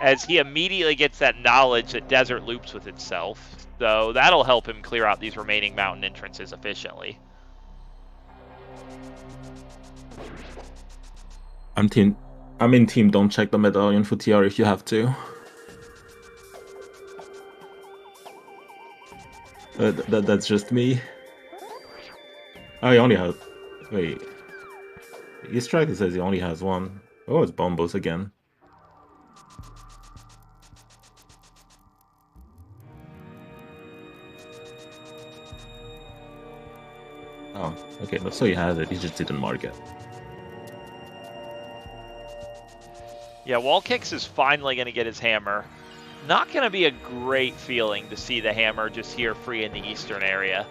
As he immediately gets that knowledge that desert loops with itself, so that'll help him clear out these remaining mountain entrances efficiently. I'm in team don't check the medallion for TR if you have to. That's just me. Oh, he only has... Wait. His tracker says he only has one. Oh, it's Bombos again. Oh, okay, so he has it, he just didn't mark it. Yeah, WallKicks is finally going to get his hammer. Not going to be a great feeling to see the hammer just here free in the eastern area.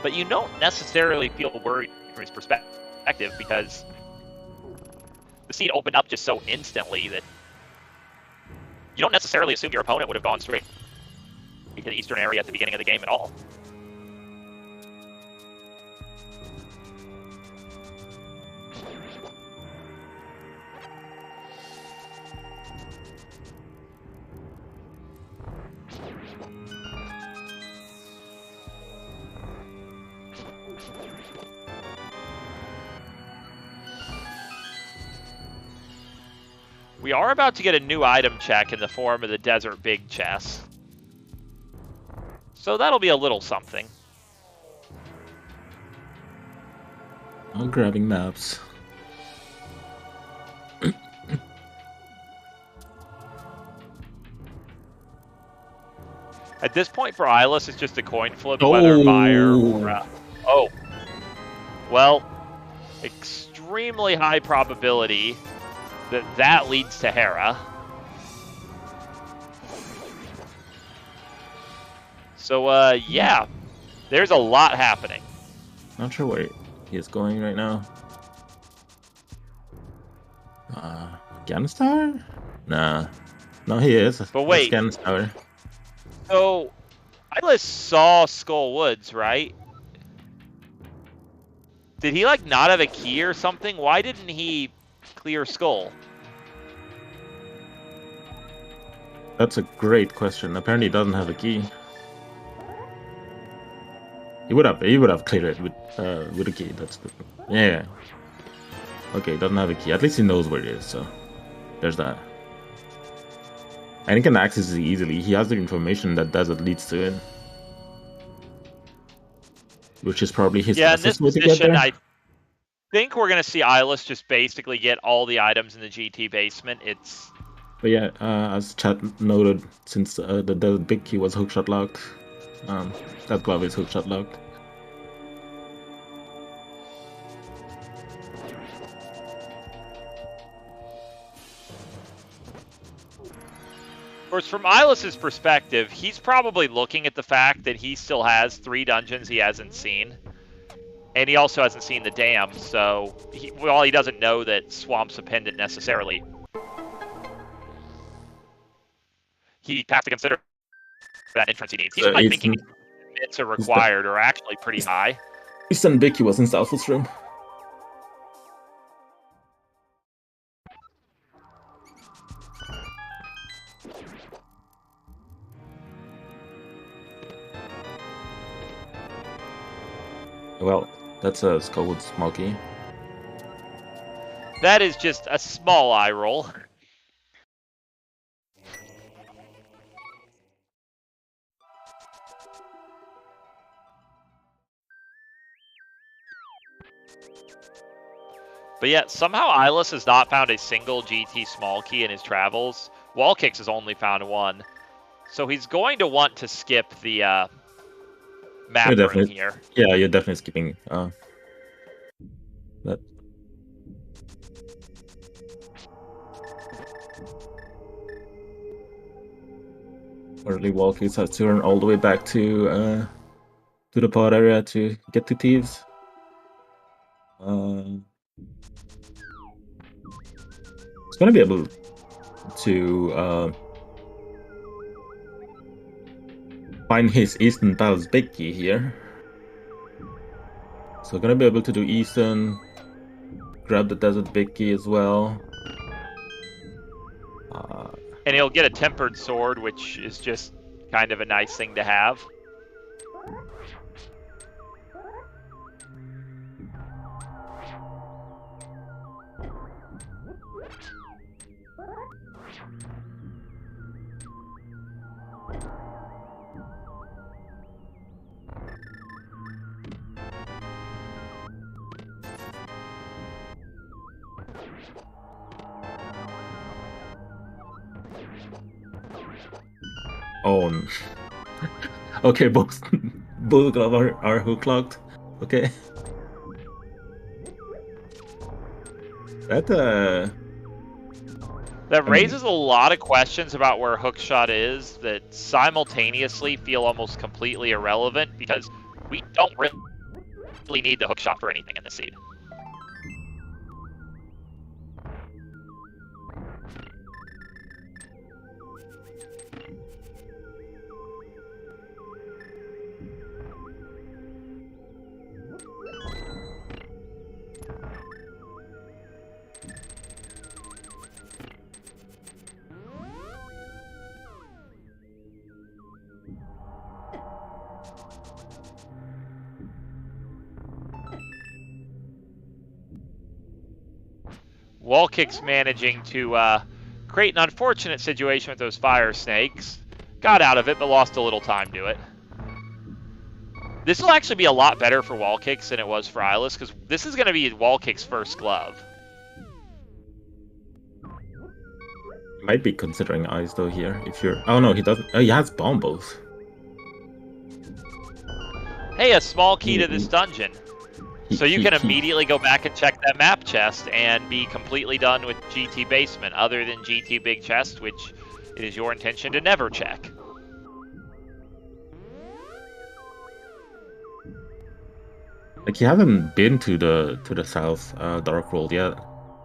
But you don't necessarily feel worried from his perspective because the seed opened up just so instantly that you don't necessarily assume your opponent would have gone straight to the eastern area at the beginning of the game at all. We are about to get a new item check in the form of the Desert Big Chest. So that'll be a little something. I'm grabbing maps. At this point for Illus, it's just a coin flip whether fire or... oh. Well, extremely high probability that leads to Hera. So, yeah, there's a lot happening. Not sure where he is going right now. Ganstar? Nah. No, he is. But wait. Ganstar. So, Illus saw Skull Woods, right? Did he, like, not have a key or something? Why didn't he clear Skull? That's a great question. Apparently, he doesn't have a key. He would have cleared it with a key. That's the yeah. Okay, doesn't have a key. At least he knows where it is. So there's that. And he can access it easily. He has the information that desert leads to it, which is probably his fastest way to get there. I think we're gonna see Illus just basically get all the items in the GT basement. But yeah, as chat noted, since the big key was hookshot locked, that glove is hookshot locked. Of course, from Illus's perspective, he's probably looking at the fact that he still has 3 dungeons he hasn't seen. And he also hasn't seen the dam, so he doesn't know that Swamp's a pendant necessarily. He has to consider that entrance he needs. He's like thinking bits are required or actually pretty high. Eastern Vicky was in Southwest room. Well, that's a Skullwood small key. That is just a small eye roll. But yet, somehow Illus has not found a single GT small key in his travels. WallKicks has only found 1. So he's going to want to skip the map room here. Yeah, you're definitely skipping that. Early WallKicks has to run all the way back to the pod area to get to Thieves. It's gonna be able to find his Eastern Palace big key here. So gonna be able to do Eastern, grab the Desert big key as well. And he'll get a Tempered Sword, which is just kind of a nice thing to have. Oh, okay, both gloves are hook locked. Okay, that raises a lot of questions about where hookshot is that simultaneously feel almost completely irrelevant because we don't really need the hookshot for anything in this seed. WallKicks managing to create an unfortunate situation with those fire snakes. Got out of it, but lost a little time to it. This will actually be a lot better for WallKicks than it was for Illus, because this is going to be WallKicks' first glove. Might be considering Ice though here. If you're, oh no, he doesn't. Oh, he has bombos. Hey, a small key to this dungeon. So you can immediately go back and check that map chest and be completely done with GT Basement, other than GT Big Chest, which it is your intention to never check. Like he hasn't been to the south Dark World yet,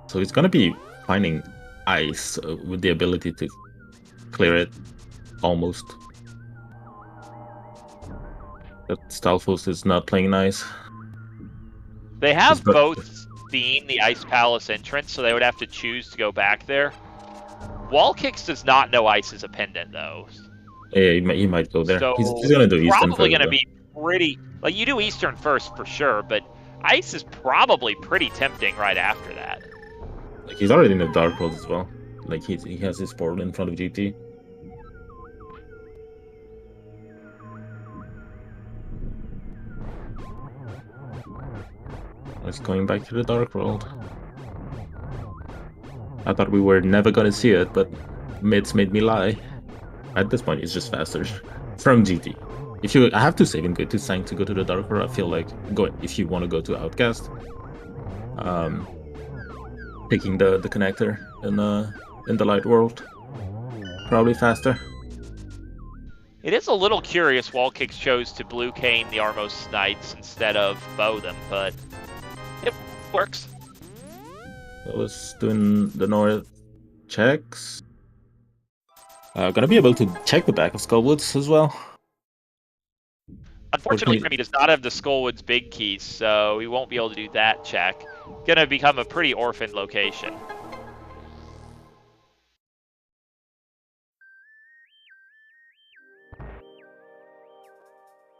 so he's gonna be finding ice with the ability to clear it almost. That Stalfos is not playing nice. They have both seen the Ice Palace entrance, so they would have to choose to go back there. WallKicks does not know ice is a pendant, though. Yeah, he might go there. So He's gonna do Eastern probably first. going to be pretty... Like, you do Eastern first for sure, but ice is probably pretty tempting right after that. Like he's already in the Dark World as well. Like he has his portal in front of GT. It's going back to the Dark World. I thought we were never gonna see it, but Mids made me lie. At this point, it's just faster from GT. I have to save and go to Sang to go to the Dark World. I feel like if you want to go to Outcast, picking the connector in the Light World, probably faster. It is a little curious WallKicks chose to Blue Cane the Armos Knights instead of bow them, but it works. I was doing the North checks. Gonna be able to check the back of Skullwoods as well. Unfortunately for me, he does not have the Skullwoods big keys, so he won't be able to do that check. Gonna become a pretty orphaned location.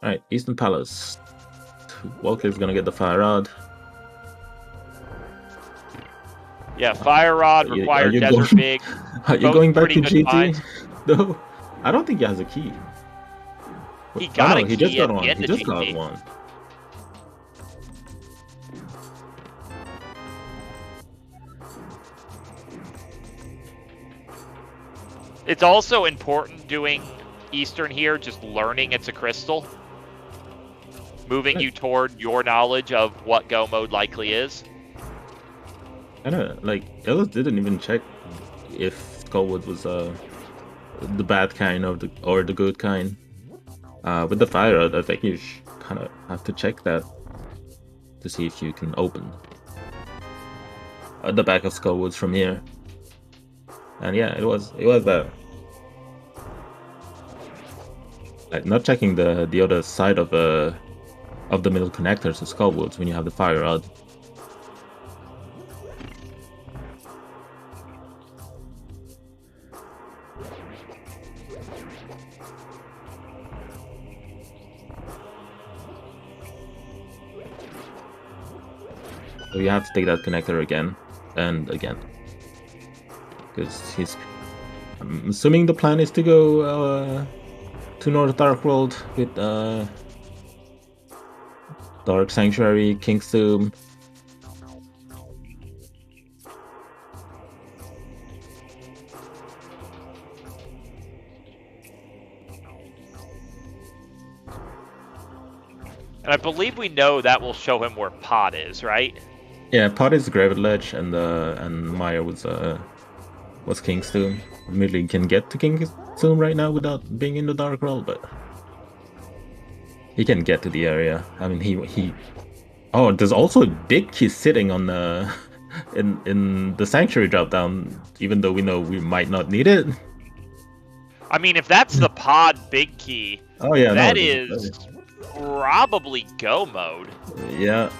Alright, Eastern Palace. WallKicks gonna get the Fire Rod. Yeah, Fire Rod required Desert Big. Are you going back to GT? No, I don't think he has a key. He got a key. He just got one. He just got one. It's also important doing Eastern here, just learning it's a crystal. Moving you toward your knowledge of what go mode likely is. I don't know, like, Illus didn't even check if Skullwood was the bad kind or the good kind. With the Fire Rod, I think you kind of have to check that to see if you can open the back of Skullwoods from here. And yeah, it was that. Like, not checking the other side of the middle connectors of Skullwoods when you have the Fire Rod. So you have to take that connector again and again. Because I'm assuming the plan is to go to North Dark World with Dark Sanctuary, King's Tomb. And I believe we know that will show him where Pod is, right? Yeah, Pod is Gravid Ledge, and Maya was King's Tomb. Admittedly, can get to King's Tomb right now without being in the Dark World, but he can get to the area. I mean, he. Oh, there's also a big key sitting on the in the Sanctuary drop down, even though we know we might not need it. I mean, if that's the Pod big key, oh yeah, that is probably go mode. Yeah.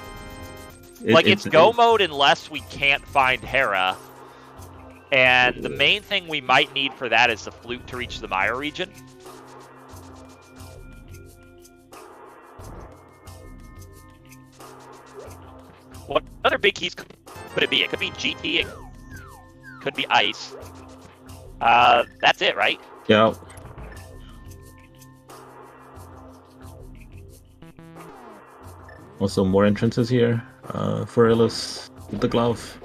It's go mode unless we can't find Hera. And the main thing we might need for that is the flute to reach the Maya region. What other big keys could it be? It could be GT, it could be Ice. That's it, right? Yeah. Also, more entrances here for Illus with the glove.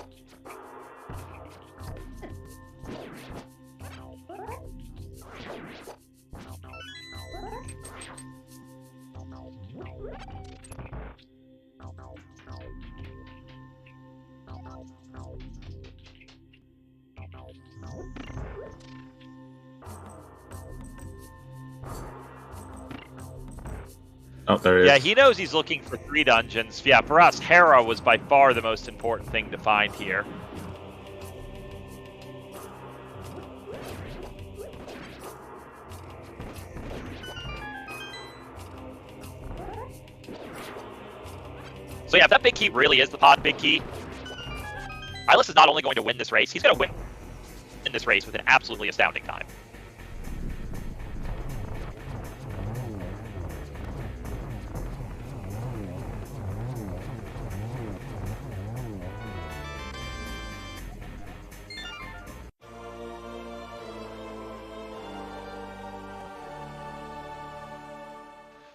Oh, there he Yeah, is. he knows he's looking for 3 dungeons. Yeah, for us, Hera was by far the most important thing to find here. So yeah, if that big key really is the pod big key, Illus is not only going to win this race, he's going to win in this race with an absolutely astounding time.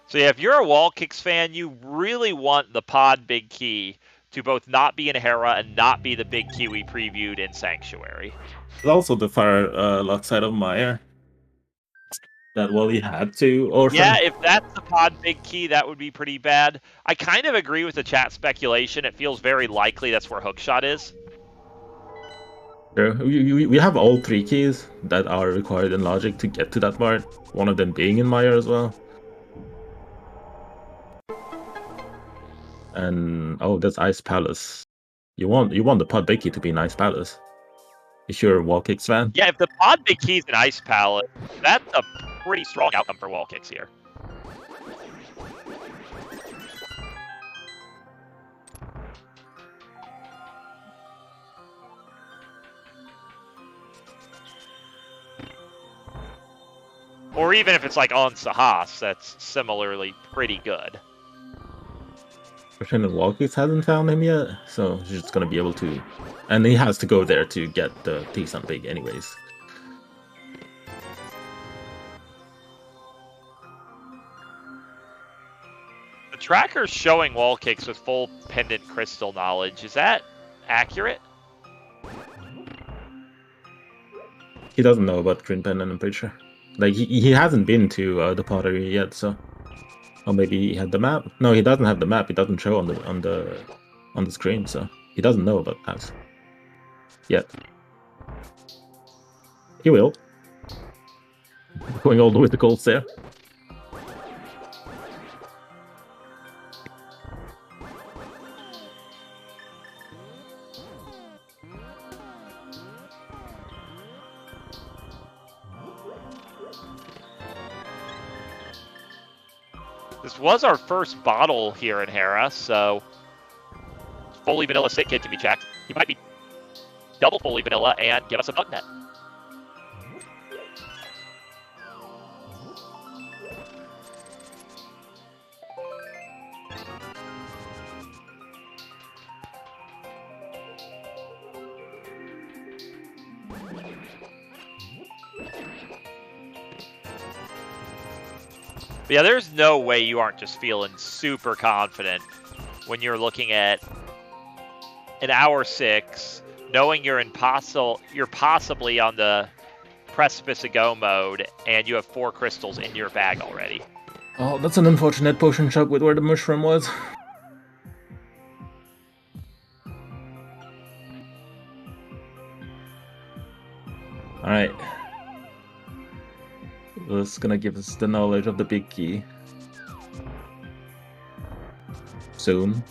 So yeah, if you're a WallKicks fan, you really want the pod big key to both not be in Hera and not be the big key we previewed in Sanctuary. It's also the far luck side of Meyer that Wally had to orphan. Yeah, if that's the pod big key, that would be pretty bad. I kind of agree with the chat speculation. It feels very likely that's where Hookshot is. Sure. We have all 3 keys that are required in Logic to get to that part. One of them being in Meyer as well. And oh, that's Ice Palace. You want the pod big key to be in Ice Palace. If you're a WallKicks fan. Yeah, if the pod big key is an Ice Palace, that's a pretty strong outcome for WallKicks here. Or even if it's like on Sahas, that's similarly pretty good. Pretend WallKicks hasn't found him yet, so he's just gonna be able to, and he has to go there to get the decent big anyways. The tracker's showing WallKicks with full pendant crystal knowledge. Is that accurate? He doesn't know about Green Pendant, I'm pretty sure. Like he hasn't been to the pottery yet, so. Or maybe he had the map. No, he doesn't have the map. It doesn't show on the screen, so he doesn't know about that yet. He will. Going all the way to golds there. This was our first bottle here in Hera, so fully vanilla sit kit can be checked. He might be double fully vanilla and give us a bug net. But yeah, there's no way you aren't just feeling super confident when you're looking at an hour 6, knowing you're possibly on the precipice of go mode, and you have 4 crystals in your bag already. Oh, that's an unfortunate potion shop with where the mushroom was. Alright. This is gonna give us the knowledge of the big key. Soon.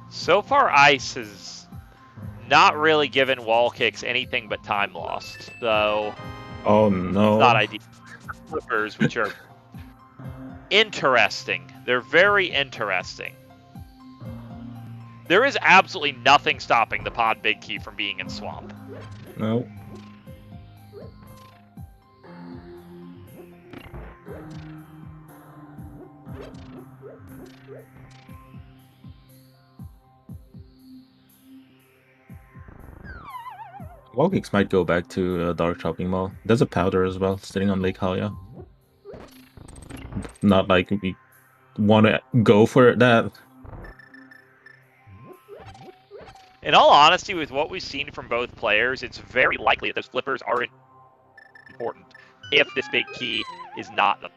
So far, Ice has not really given WallKicks anything but time lost, so oh no, it's not ideal. Flippers, which are interesting. They're very interesting. There is absolutely nothing stopping the pod big key from being in Swamp. no. WallKicks might go back to Dark Shopping Mall. There's a powder as well, sitting on Lake Halia. Not like we want to go for that. In all honesty, with what we've seen from both players, it's very likely that those flippers are important if this big key is not the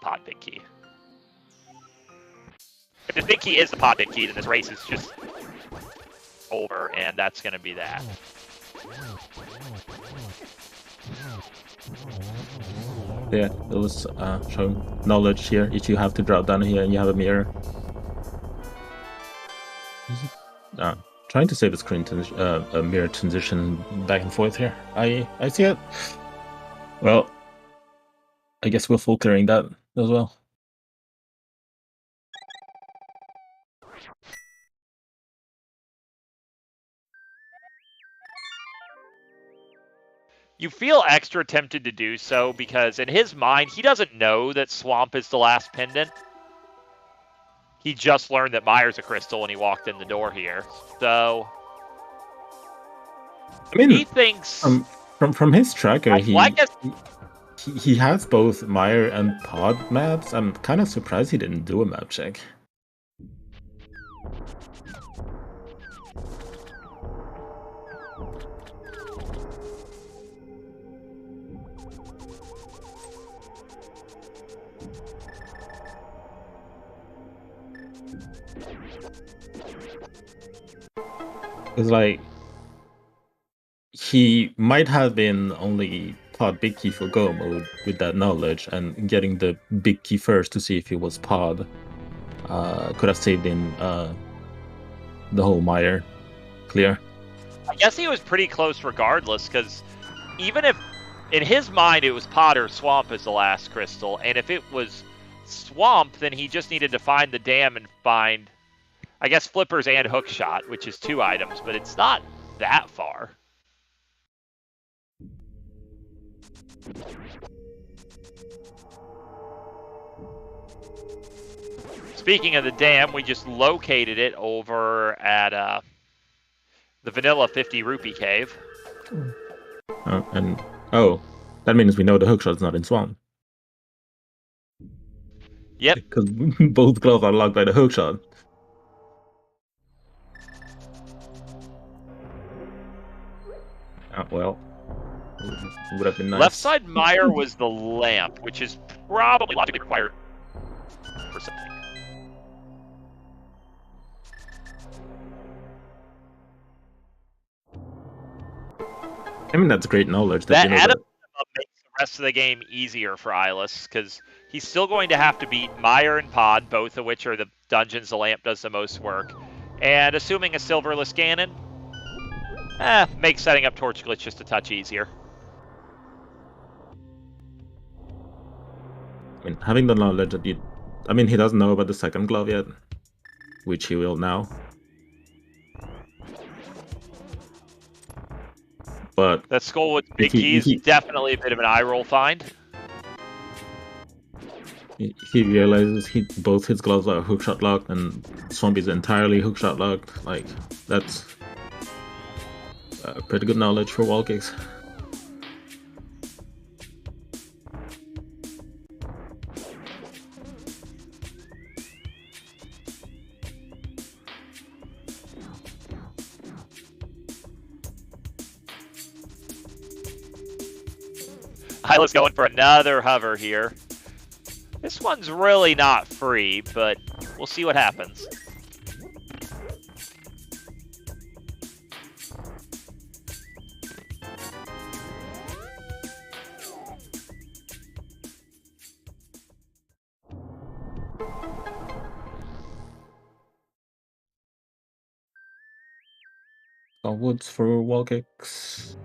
pod big key. If this big key is the pod big key, then this race is just over, and that's going to be that. Yeah, it was showing knowledge here. If you have to drop down here and you have a mirror. Trying to save the screen a mirror transition back and forth here. I see it. Well, I guess we're full clearing that as well. You feel extra tempted to do so because in his mind, he doesn't know that Swamp is the last pendant. He just learned that Myers a crystal when he walked in the door here. So I mean, he thinks from his tracker, he has both Meyer and Pod maps. I'm kind of surprised he didn't do a map check. It's like he might have been only pod big key for go mode with that knowledge, and getting the big key first to see if it was pod could have saved him the whole Meyer clear. I guess he was pretty close regardless, because even if in his mind it was pod or Swamp as the last crystal, and if it was Swamp, then he just needed to find the dam and find, I guess, flippers and hookshot, which is 2 items, but it's not that far. Speaking of the dam, we just located it over at the Vanilla 50 Rupee Cave. That means we know the hookshot's not in Swamp. Yep. Because both gloves are locked by the hookshot. Well, would have been nice. Left side Meyer was the lamp, which is probably logically required for something. I mean, that's great knowledge. That Adam makes the rest of the game easier for Illus, because he's still going to have to beat Meyer and Pod, both of which are the dungeons the lamp does the most work. And assuming a silverless Ganon, makes setting up Torch Glitch just a touch easier. I mean, having the knowledge that he doesn't know about the second glove yet, which he will now. But that skull with big key is definitely a bit of an eye roll find. He realizes both his gloves are hookshot locked and Swamp is entirely hookshot locked. Like, that's pretty good knowledge for WallKicks. Illus going for another hover here. This one's really not free, but we'll see what happens. Woods for WallKicks.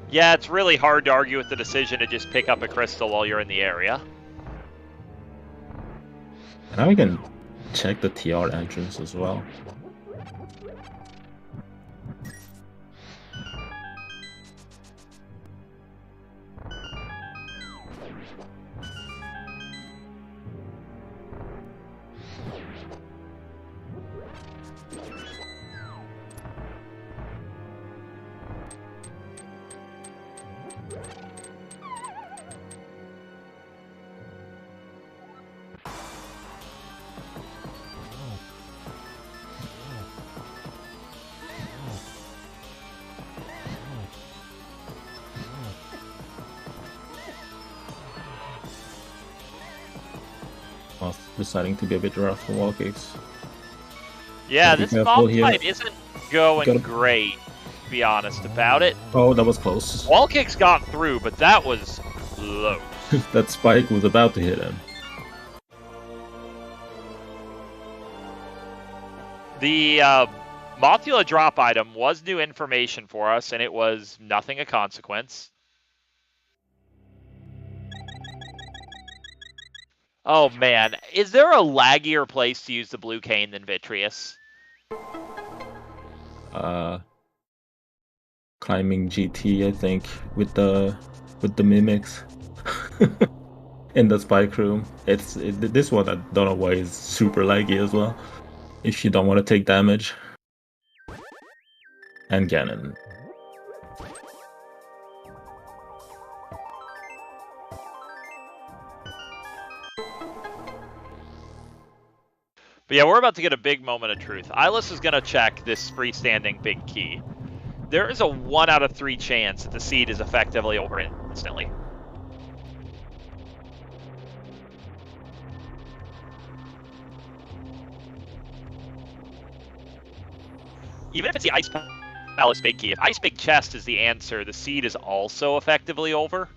Yeah, it's really hard to argue with the decision to just pick up a crystal while you're in the area. Now we can check the TR entrance as well. Moth deciding to be a bit rough for WallKicks. Yeah, Gotta be this careful mob here. fight isn't going Gotta- great, to be honest about it. Oh, that was close. WallKicks got through, but that was close. That spike was about to hit him. The Mothula drop item was new information for us, and it was nothing of consequence. Oh man, is there a laggier place to use the blue cane than Vitreous? Climbing GT, I think, with the mimics in the spike room. This one I don't know why is super laggy as well. If you don't want to take damage. And Ganon. But yeah, we're about to get a big moment of truth. Illus is going to check this freestanding big key. There is a 1 out of 3 chance that the seed is effectively over instantly. Even if it's the Ice Palace big key, if Ice Big Chest is the answer, the seed is also effectively over.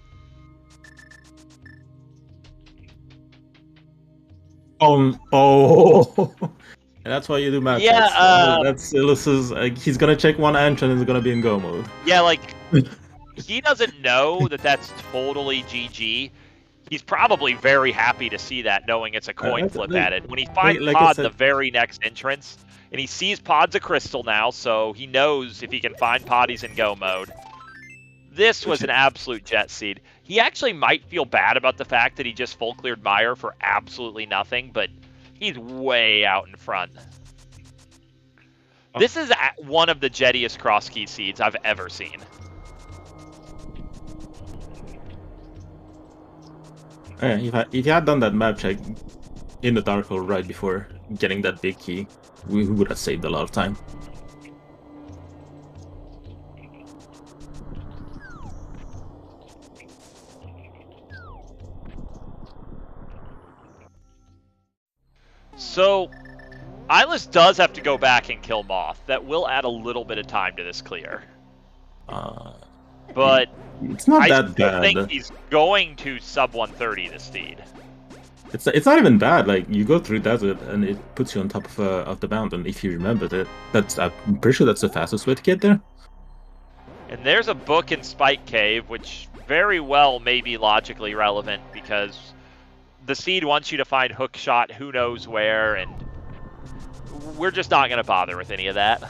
Oh, that's why you do match. Yeah, that's Illus's. He's gonna check one entrance and he's gonna be in go mode. Yeah, like he doesn't know that that's totally GG. He's probably very happy to see that, knowing it's a coin flip at it. When he finds Pod the very next entrance, and he sees Pod's a crystal now, so he knows if he can find Pod, he's in go mode. This was an absolute jet seed. He actually might feel bad about the fact that he just full cleared Meyer for absolutely nothing, but he's way out in front. This is one of the jettiest Crosskey seeds I've ever seen. Yeah, if you had done that map check in the dark hole right before getting that big key, we would have saved a lot of time. So, Illus does have to go back and kill Moth. That will add a little bit of time to this clear. But it's not that bad. I think he's going to sub 130 this steed. It's not even bad. Like, you go through desert and it puts you on top of the mountain. If you remember that, I'm pretty sure that's the fastest way to get there. And there's a book in Spike Cave, which very well may be logically relevant because the seed wants you to find hook shot who knows where, and we're just not going to bother with any of that.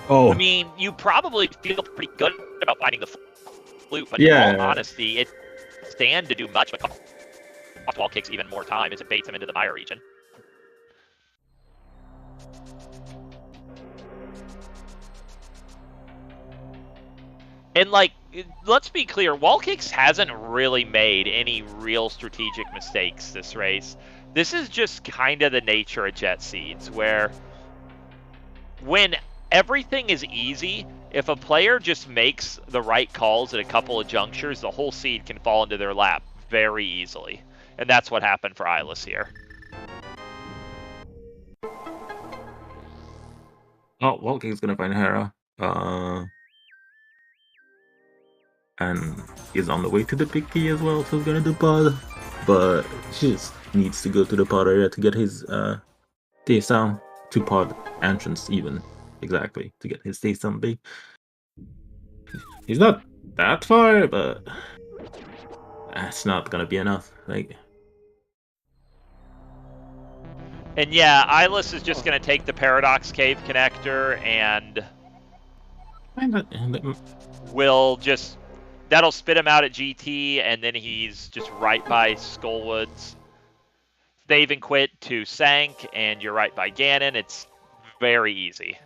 Oh. I mean, you probably feel pretty good about finding the flute, but yeah. in all honesty, it stand to do much, but cost WallKicks even more time as it baits him into the Meyer region. And, like, let's be clear, WallKicks hasn't really made any real strategic mistakes this race. This is just kind of the nature of Jet Seeds, where when everything is easy, if a player just makes the right calls at a couple of junctures, the whole seed can fall into their lap very easily. And that's what happened for Illus here. Oh, WallKicks is gonna find Hera. And he's on the way to the big key as well, so he's gonna do pod. But he just needs to go to the pod area to get his TSL to pod entrance even. Exactly, to get his TSL big. He's not that far, but that's not gonna be enough. Like, and yeah, Illus is just gonna take the Paradox Cave connector and will just that'll spit him out at GT, and then he's just right by Skullwoods. Save and quit to Sank, and you're right by Ganon. It's very easy.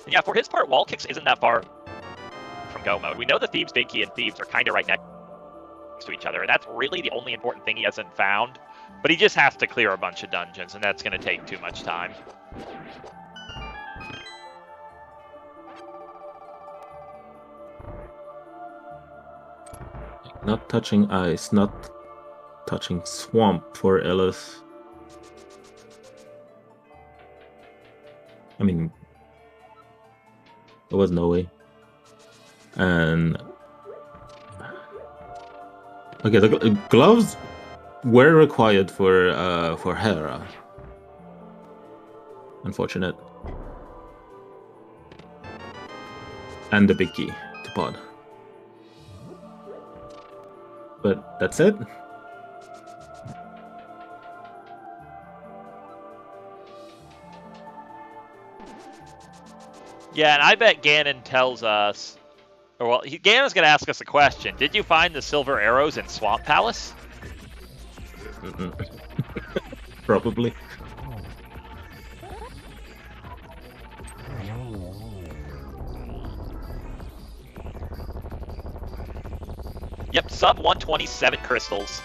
Yeah, for his part, WallKicks isn't that far from go mode. We know the Thieves Big Key and Thieves are kind of right next to each other, and that's really the only important thing he hasn't found. But he just has to clear a bunch of dungeons, and that's going to take too much time. Not touching ice, not touching swamp for Illus. I mean, there was no way. And okay, the gloves were required for Hera. Unfortunate. And the big key to pod. But that's it. Yeah, and I bet Ganon tells us, or well, Ganon's going to ask us a question. Did you find the silver arrows in Swamp Palace? Probably. Yep, sub 127 crystals.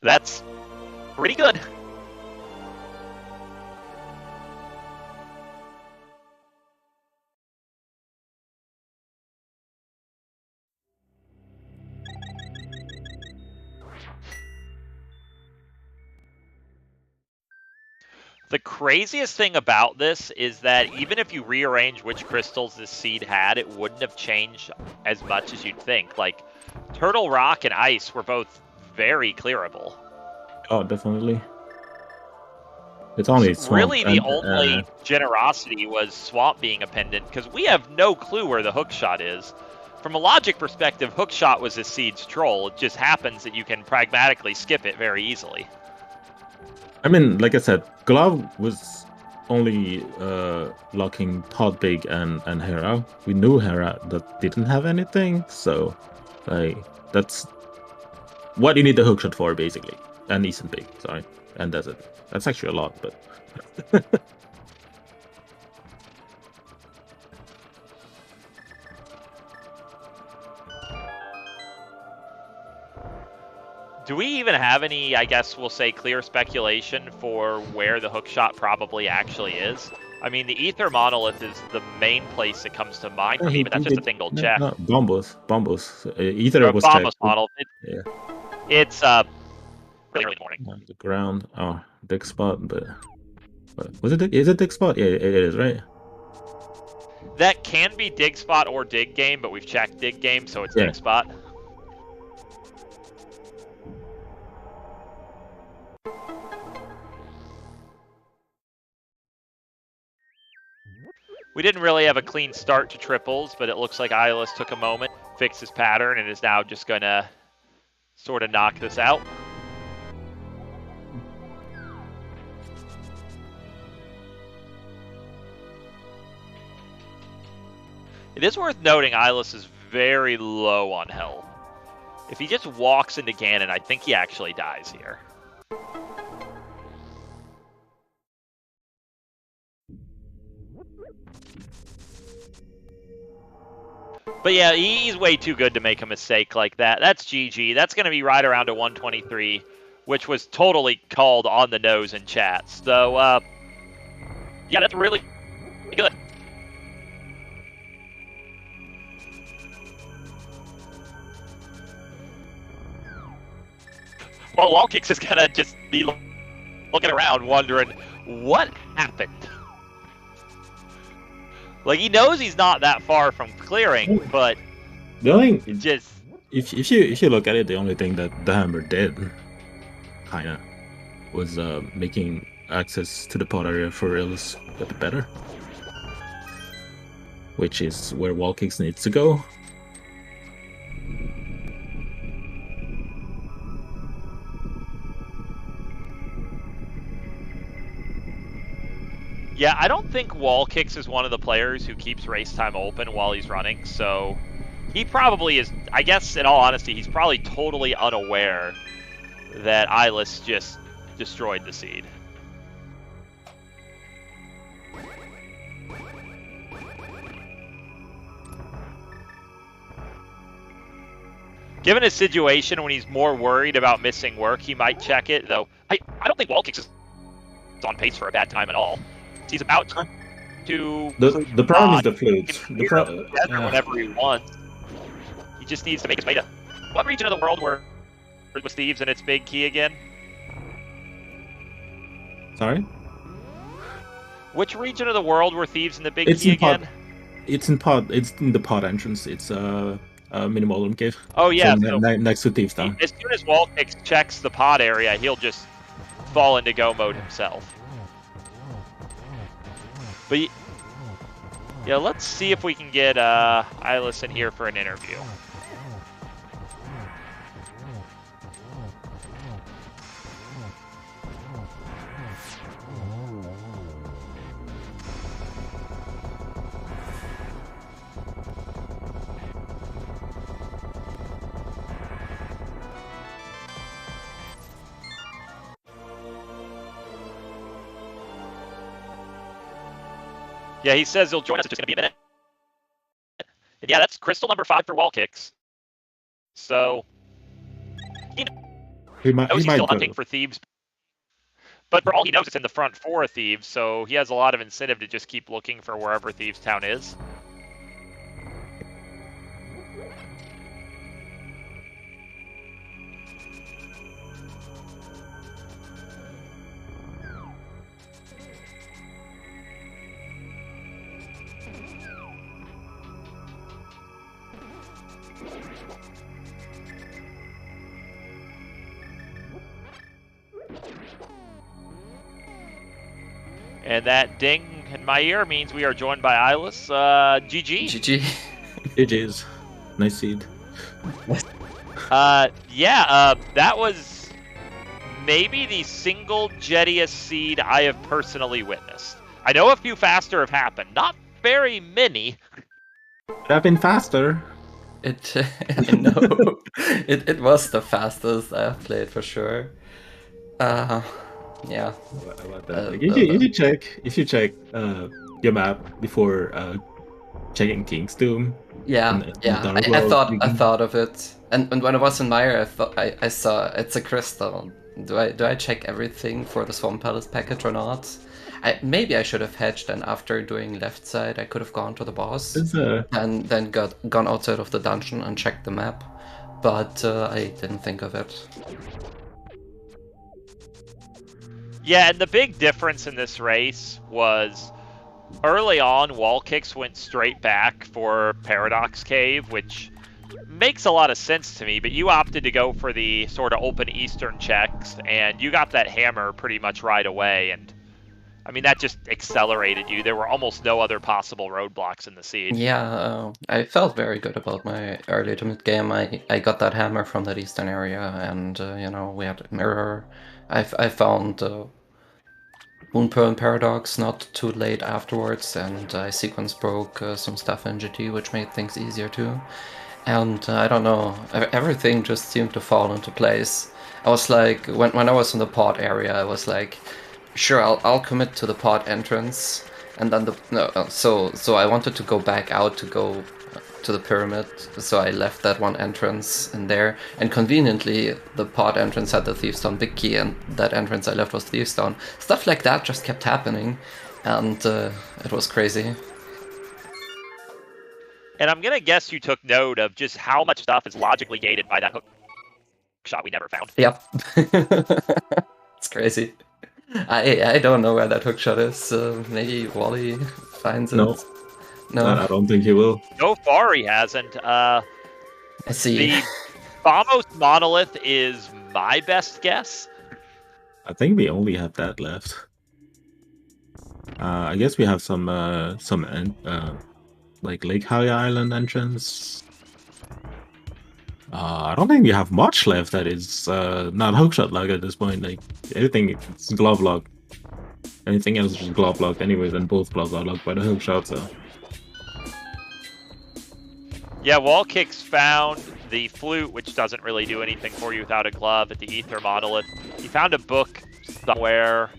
That's pretty good. The craziest thing about this is that even if you rearrange which crystals this seed had, it wouldn't have changed as much as you'd think. Like, Turtle Rock and Ice were both very clearable. Oh, definitely. It's only so Swamp. Really, the only generosity was Swamp being a pendant, because we have no clue where the hookshot is. From a logic perspective, hookshot was this seed's troll. It just happens that you can pragmatically skip it very easily. I mean, like I said, Glove was only locking Todd Big and Hera. We knew Hera that didn't have anything, so like that's what you need the hookshot for, basically. And East and Big, sorry. And that's it. That's actually a lot, but Do we even have any, I guess we'll say, clear speculation for where the hookshot probably actually is? I mean, the Ether Monolith is the main place that comes to mind for me, but that's just a single check. No, Bombos. Ether was Bombos checked. Monolith. Yeah. It's really early morning. On the ground. Oh, dig spot, but was it? Is it dig spot? Yeah, it is, right? That can be dig spot or dig game, but we've checked dig game, so it's dig spot. We didn't really have a clean start to triples, but it looks like Illus took a moment, fixed his pattern, and is now just going to sort of knock this out. It is worth noting Illus is very low on health. If he just walks into Ganon, I think he actually dies here. But yeah, he's way too good to make a mistake like that. That's GG. That's going to be right around a 123, which was totally called on the nose in chat. So, yeah, that's really good. Well, WallKicks is going to just be looking around wondering, what happened? Like, he knows he's not that far from clearing, but the only it just... If you look at it, the only thing that the hammer did, kinda, was making access to the pod area for Illus a bit better. Which is where WallKicks needs to go. Yeah, I don't think WallKicks is one of the players who keeps race time open while he's running, so he probably is, I guess in all honesty, he's probably totally unaware that Illus just destroyed the seed. Given his situation, when he's more worried about missing work, he might check it. Though I don't think WallKicks is on pace for a bad time at all. He's about to. The problem is the flute. Whenever he wants, he just needs to make his way to. What region of the world were with Thieves and its big key again? Sorry? Which region of the world were Thieves and the big key again? It's in the pod entrance. It's minimal cave. Oh yeah, so next to Thieves Town. As soon as WallKicks checks the pod area, he'll just fall into go mode himself. But yeah, let's see if we can get Illus in here for an interview. Yeah, he says he'll join us. It's just going to be a minute. And yeah, that's crystal number 5 for WallKicks. So he knows he's still hunting for Thieves. But for all he knows, it's in the front 4 of Thieves, so he has a lot of incentive to just keep looking for wherever Thieves Town is. And that ding in my ear means we are joined by Illus. GG. GG. GG's. Nice seed. That was maybe the single jettiest seed I have personally witnessed. I know a few faster have happened. Not very many. Could have been faster. I know. it was the fastest I have played for sure. Yeah. If you check your map before checking King's Doom. Yeah, I thought of it, and when I was in Mire, I saw it's a crystal. Do I check everything for the Swamp Palace package or not? Maybe I should have hedged, and after doing left side, I could have gone to the boss and then gone outside of the dungeon and checked the map, but I didn't think of it. Yeah, and the big difference in this race was early on, WallKicks went straight back for Paradox Cave, which makes a lot of sense to me, but you opted to go for the sort of open eastern checks, and you got that hammer pretty much right away, and I mean, that just accelerated you. There were almost no other possible roadblocks in the seed. Yeah, I felt very good about my early to mid game. I got that hammer from that eastern area, and we had a mirror. I found Moonpearl and Paradox not too late afterwards, and I sequence broke some stuff in GT, which made things easier too. And I don't know, everything just seemed to fall into place. I was like, when I was in the pod area, I was like, sure, I'll commit to the pod entrance, and then so I wanted to go back out to go to the pyramid, so I left that one entrance in there, and conveniently the pod entrance had the Thieves Town big key, and that entrance I left was Thieves Town. Stuff like that just kept happening, and it was crazy. And I'm gonna guess you took note of just how much stuff is logically gated by that hook shot we never found. Yep. It's crazy. I don't know where that hook shot is. Maybe Wally finds it. No, I don't think he will. So far, he hasn't. I see. The Vamos monolith is my best guess. I think we only have that left. I guess we have some like Lake High Island entrance. I don't think we have much left that is not hookshot luck at this point. Like everything is glove lock. Anything else is just glove lock anyways, and both gloves are locked by the hookshot, so. Yeah, WallKicks found the flute, which doesn't really do anything for you without a glove, at the Ether Monolith. He found a book somewhere.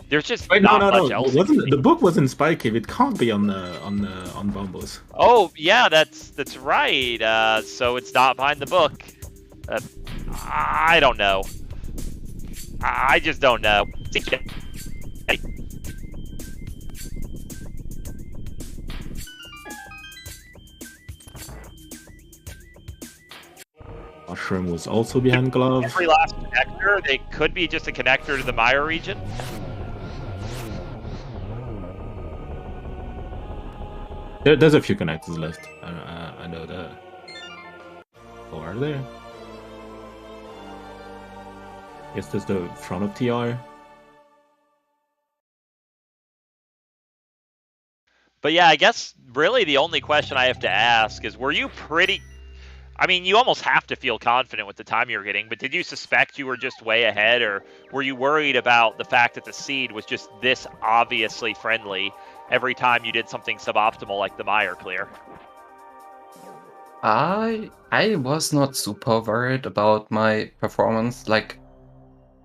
There's just not much else. The book was in Spike Cave. It can't be on Bumbles. Oh yeah, that's right. So it's not behind the book. I don't know. I just don't know. Mushroom was also behind Glove. Every last connector, they could be just a connector to the Mire region. There's a few connectors left. I know that. Oh, are there? Guess there's the front of TR. But yeah, I guess really the only question I have to ask is, were you pretty... I mean, you almost have to feel confident with the time you were getting, but did you suspect you were just way ahead, or were you worried about the fact that the seed was just this obviously friendly every time you did something suboptimal like the Mire clear? I was not super worried about my performance. Like,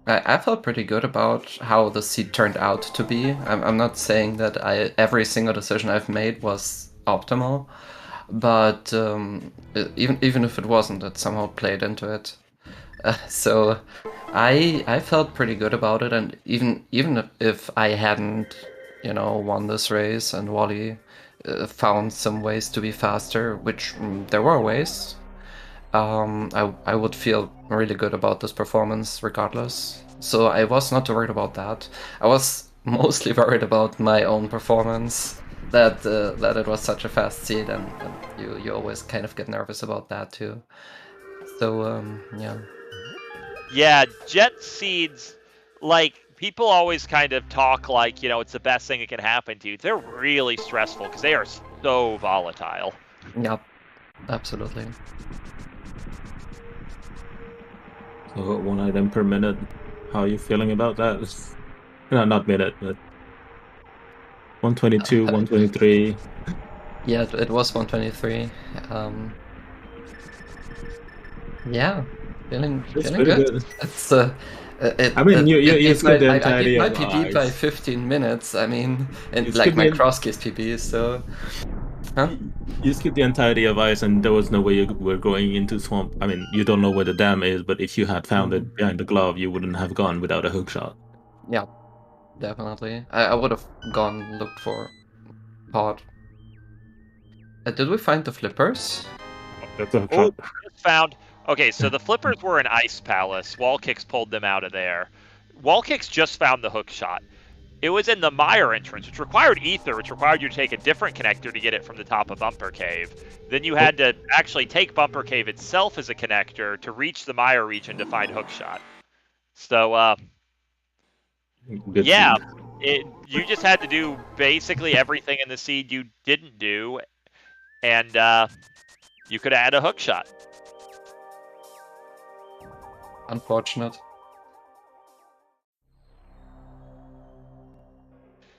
I felt pretty good about how the seed turned out to be. I'm not saying that every single decision I've made was optimal, but even if it wasn't, it somehow played into it. So I felt pretty good about it, and even if I hadn't, won this race and Wally found some ways to be faster, which there were ways, I would feel really good about this performance regardless. So I was not worried about that. I was mostly worried about my own performance, that it was such a fast seed, and you always kind of get nervous about that too. So yeah. Yeah, jet seeds, like, people always kind of talk like, it's the best thing that can happen to you. They're really stressful because they are so volatile. Yep, absolutely. So 1 item per minute. How are you feeling about that? No, not minute, but 122, 123. Yeah, it was 123. Yeah, feeling good. It's I mean, you skipped the entirety I beat my of PB by ice. 15 minutes. I mean, and You like skipped my the- Crosskeys PB, so. Huh? You skipped the entirety of ice, and there was no way you were going into swamp. I mean, you don't know where the dam is, but if you had found it behind the glove, you wouldn't have gone without a hook shot. Yeah, definitely. I would have looked for pod. Did we find the flippers? That's a hook Oh, shot. just found. Okay, so the flippers were in Ice Palace. WallKicks pulled them out of there. WallKicks just found the hook shot. It was in the Mire entrance, which required ether, which required you to take a different connector to get it from the top of Bumper Cave. Then you had to actually take Bumper Cave itself as a connector to reach the Mire region to find hookshot. So, Good yeah, seed. you just had to do basically everything in the seed you didn't do, and you could add a hookshot. Unfortunate.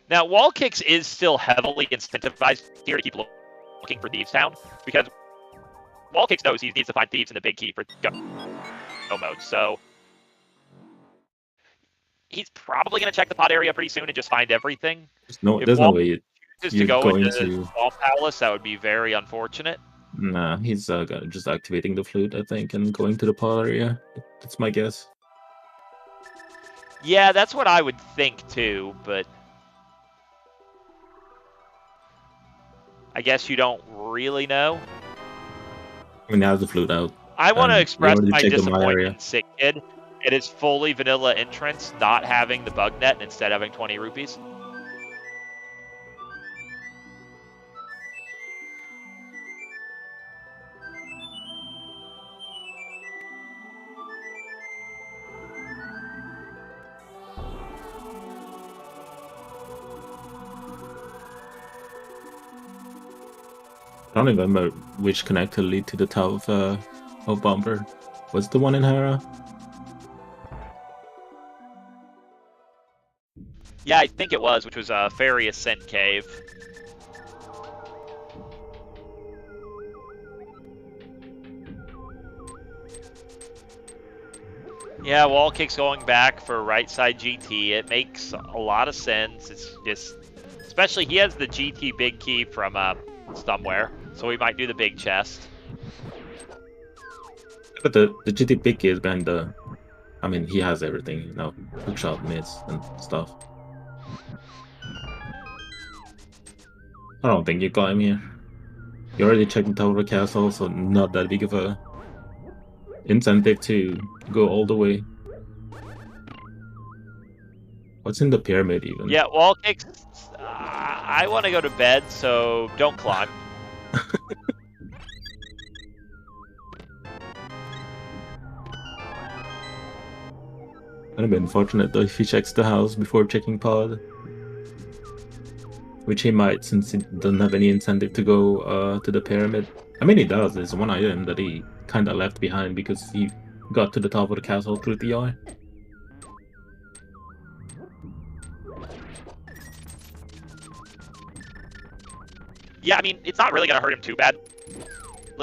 Now, WallKicks is still heavily incentivized here to keep looking for Thieves Town, because WallKicks knows he needs to find Thieves in the big key for go mode, so he's probably going to check the pod area pretty soon and just find everything. There's no way Just you're to go going into to... Swamp Palace, that would be very unfortunate. Nah, he's just activating the flute, I think, and going to the pod area. That's my guess. Yeah, that's what I would think too, but I guess you don't really know. I mean, he has the flute out. I want to express already my checked the disappointment area. in Sick Kid. It is fully vanilla entrance, not having the bug net and instead having 20 rupees. I don't remember which connector lead to the top of Bumper. What's the one in Hera? Yeah, I think it was, which was a Fairy Ascent Cave. Yeah, WallKicks going back for right side GT. It makes a lot of sense. It's just, especially he has the GT big key from somewhere, so we might do the big chest. But the GT picky is behind the. I mean, he has everything, you know, hookshot, mids, and stuff. I don't think you climb here. You already checked the Tower Castle, so not that big of a incentive to go all the way. What's in the pyramid even? Yeah, WallKicks. I want to go to bed, so don't climb. Would have been fortunate though if he checks the house before checking pod. Which he might, since he doesn't have any incentive to go to the pyramid. I mean, he does. There's one item that he kind of left behind because he got to the top of the castle through the eye. Yeah, I mean, it's not really going to hurt him too badly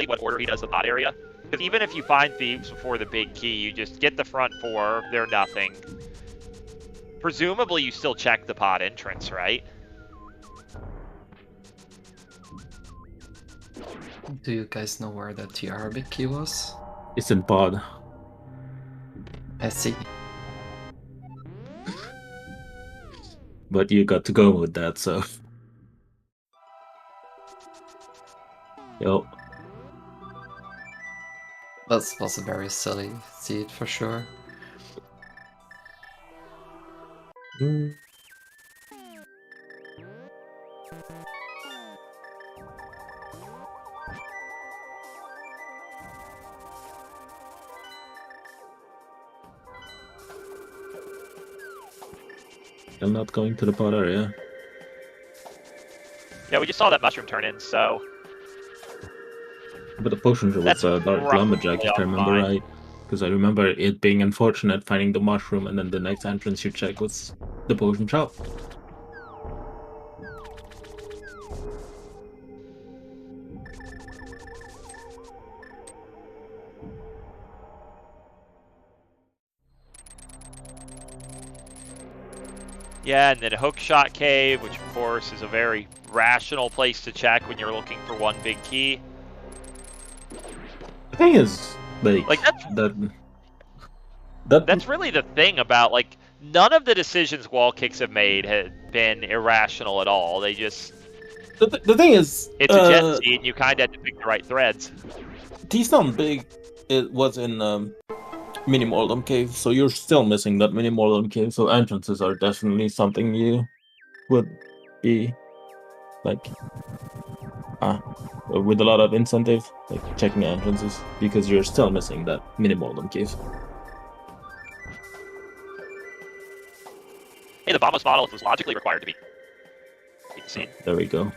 what order he does the pot area. Because even if you find thieves before the big key, you just get the front four, they're nothing. Presumably, you still check the pod entrance, right? Do you guys know where the TR big key was? It's in pod. I see. But you got to go with that, so. Yo. That was a very silly seed for sure. I'm not going to the pod area. Yeah, we just saw that mushroom turn in, so... But the potion was Dark Lumberjack, if I remember right. Because I remember it being unfortunate finding the mushroom and then the next entrance you check was the potion shop. Yeah, and then Hookshot Cave, which of course is a very rational place to check when you're looking for one big key. The thing is, like that's really the thing about, like, none of the decisions WallKicks have made have been irrational at all. They just... The thing is... It's a jet seed, and you kind of have to pick the right threads. T-Stone Big, it was in Mini Mordom Cave, so you're still missing that Mini Mordom Cave, so entrances are definitely something you would be, like... with a lot of incentive, like checking entrances, because you're still missing that Mini Mordom Cave. Hey, the Bombos model was logically required to be seen. There we go.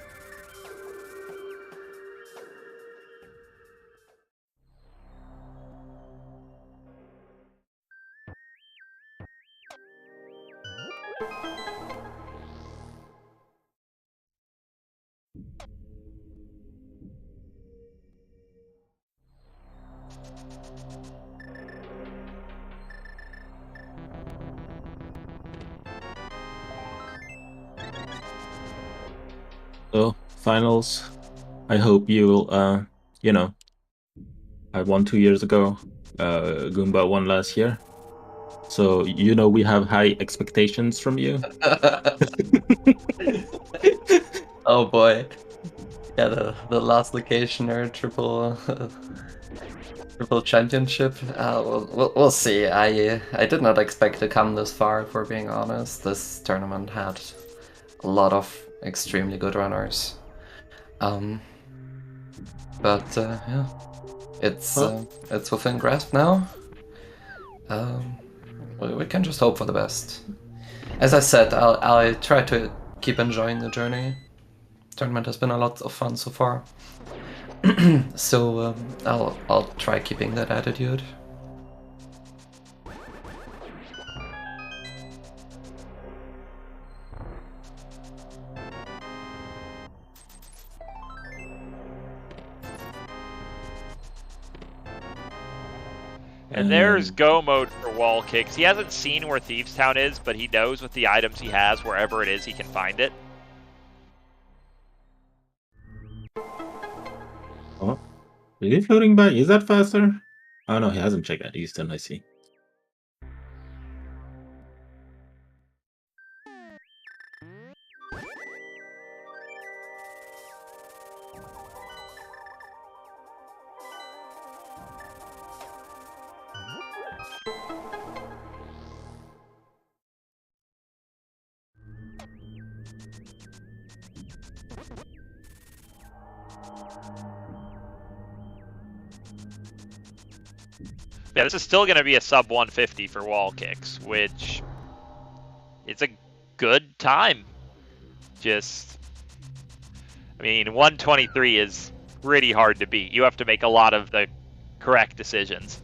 So, finals. I hope you'll, you know, I won 2 years ago. Goomba won last year. So, you know, we have high expectations from you. Oh boy. Yeah, the last location or triple championship. We'll see. I did not expect to come this far, for being honest. This tournament had a lot of extremely good runners. But yeah, it's within grasp now. We can just hope for the best. As I said, I'll try to keep enjoying the journey. Tournament has been a lot of fun so far. So I'll try keeping that attitude. And there's go mode for WallKicks. He hasn't seen where Thieves Town is, but he knows with the items he has, wherever it is, he can find it. Oh, really floating by? Is that faster? Oh no, he hasn't checked that Eastern, I see. Yeah, this is still going to be a sub 150 for WallKicks, which it's a good time. Just, I mean, 123 is pretty hard to beat. You have to make a lot of the correct decisions.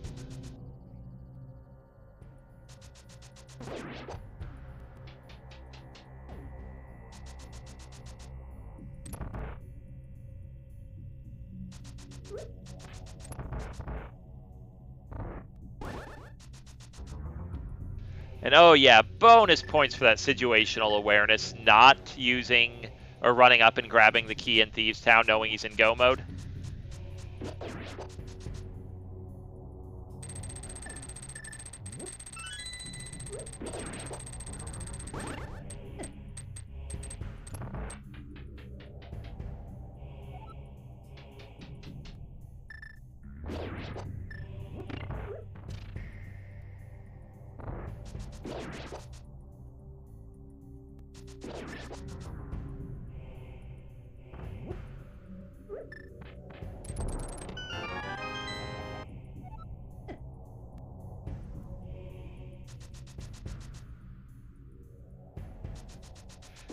And oh yeah, bonus points for that situational awareness, not using or running up and grabbing the key in Thieves Town knowing he's in go mode.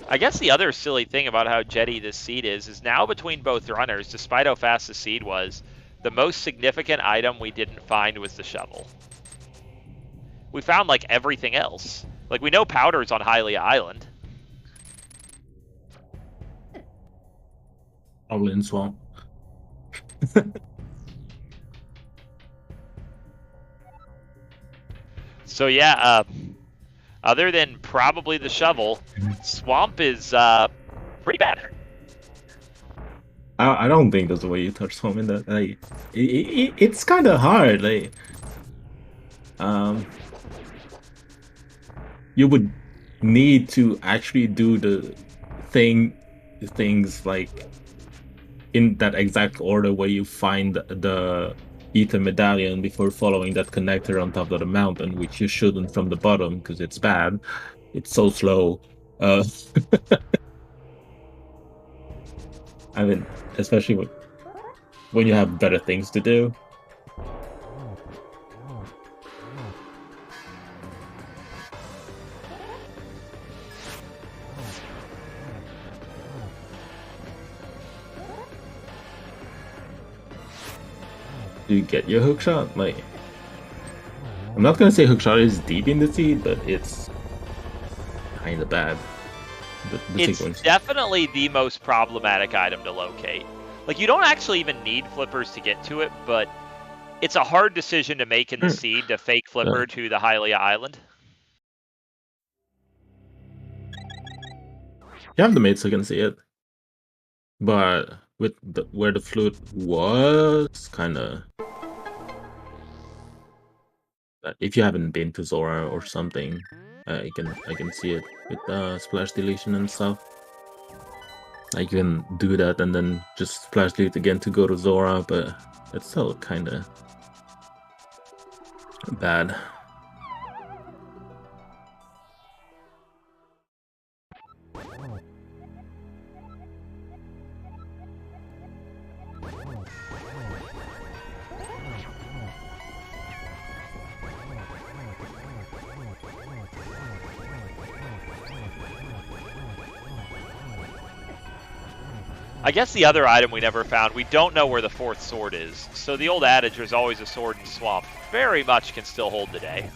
I guess the other silly thing about how jetty this seed is now between both runners, despite how fast the seed was, the most significant item we didn't find was the shovel. We found like everything else. Like we know powder's on Hylia Island. Probably in Swamp. So yeah, other than probably the shovel, Swamp is pretty bad. I don't think that's the way you touch Swamp in that. Like, it's kind of hard. Like, you would need to actually do the things like in that exact order where you find the ether medallion before following that connector on top of the mountain, which you shouldn't from the bottom because it's bad. It's so slow. I mean, especially when you have better things to do. Do you get your hookshot? Like, I'm not gonna say hookshot is deep in the seed, but it's kind of bad. The It's sequence. definitely the most problematic item to locate. Like, you don't actually even need flippers to get to it, but it's a hard decision to make in the seed to fake flipper to the Hylia Island. You have the mates, so you can see it. But with where the flute was, kind of... If you haven't been to Zora or something, I can see it with splash deletion and stuff. Like, you can do that and then just splash delete again to go to Zora, but it's still kind of bad. I guess the other item we never found, we don't know where the fourth sword is. So the old adage, there's always a sword in Swamp, very much can still hold today.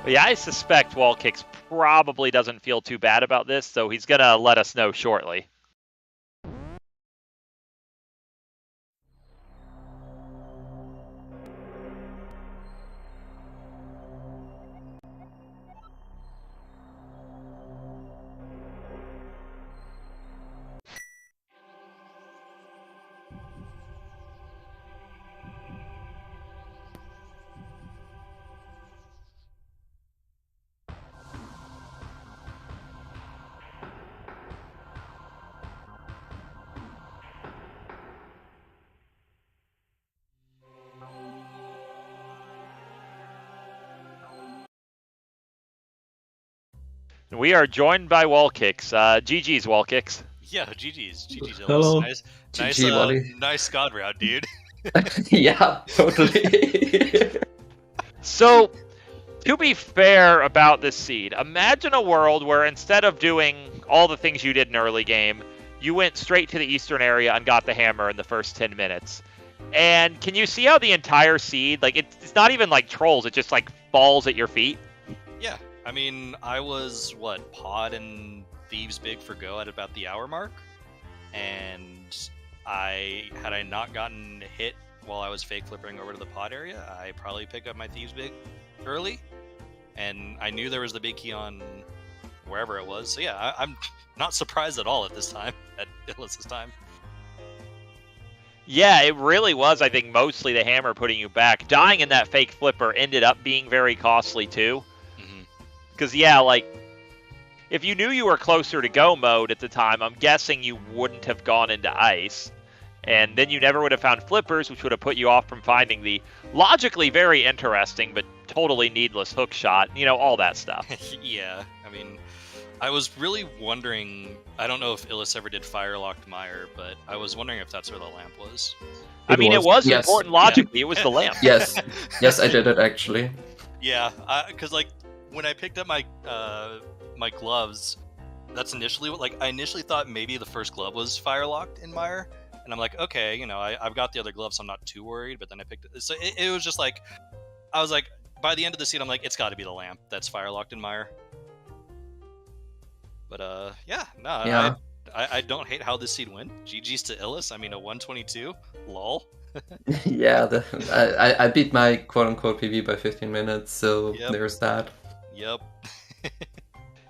But yeah, I suspect WallKicks probably doesn't feel too bad about this, so he's going to let us know shortly. We are joined by WallKicks. GG's WallKicks. Yeah, GG's Hello. Illus. GG, Wally. Nice squad round, dude. Yeah, totally. So, to be fair about this seed, imagine a world where instead of doing all the things you did in early game, you went straight to the eastern area and got the hammer in the first 10 minutes. And can you see how the entire seed, like, it's not even like trolls, it just like falls at your feet? Yeah, I mean, I was, Pod and Thieves Big for Go at about the hour mark, and had I not gotten hit while I was fake flipping over to the Pod area, I probably picked up my Thieves Big early, and I knew there was the big key on wherever it was, so yeah, I'm not surprised at all at this time, at Illus's time. Yeah, it really was, I think, mostly the hammer putting you back. Dying in that fake flipper ended up being very costly, too. Because, yeah, like, if you knew you were closer to go mode at the time, I'm guessing you wouldn't have gone into ice. And then you never would have found flippers, which would have put you off from finding the logically very interesting but totally needless hook shot. You know, all that stuff. Yeah, I mean, I was really wondering, I don't know if Illus ever did Firelocked Mire, but I was wondering if that's where the lamp was. I mean, it was Yes. important logically. It was the lamp. Yes, yes, I did it actually. Yeah, because like when I picked up my my gloves, that's initially what, like, I initially thought maybe the first glove was Firelocked in Mire, and I'm like, okay, you know, I've got the other gloves, so I'm not too worried. But then I picked it, so it was just like, I was like, by the end of the scene, I'm like, it's got to be the lamp that's Firelocked in Mire. But yeah, no, Yeah. I don't hate how this seed went. GG's to Illus. I mean, a 122, lol. Yeah, I beat my quote-unquote PB by 15 minutes, so Yep. there's that. Yep.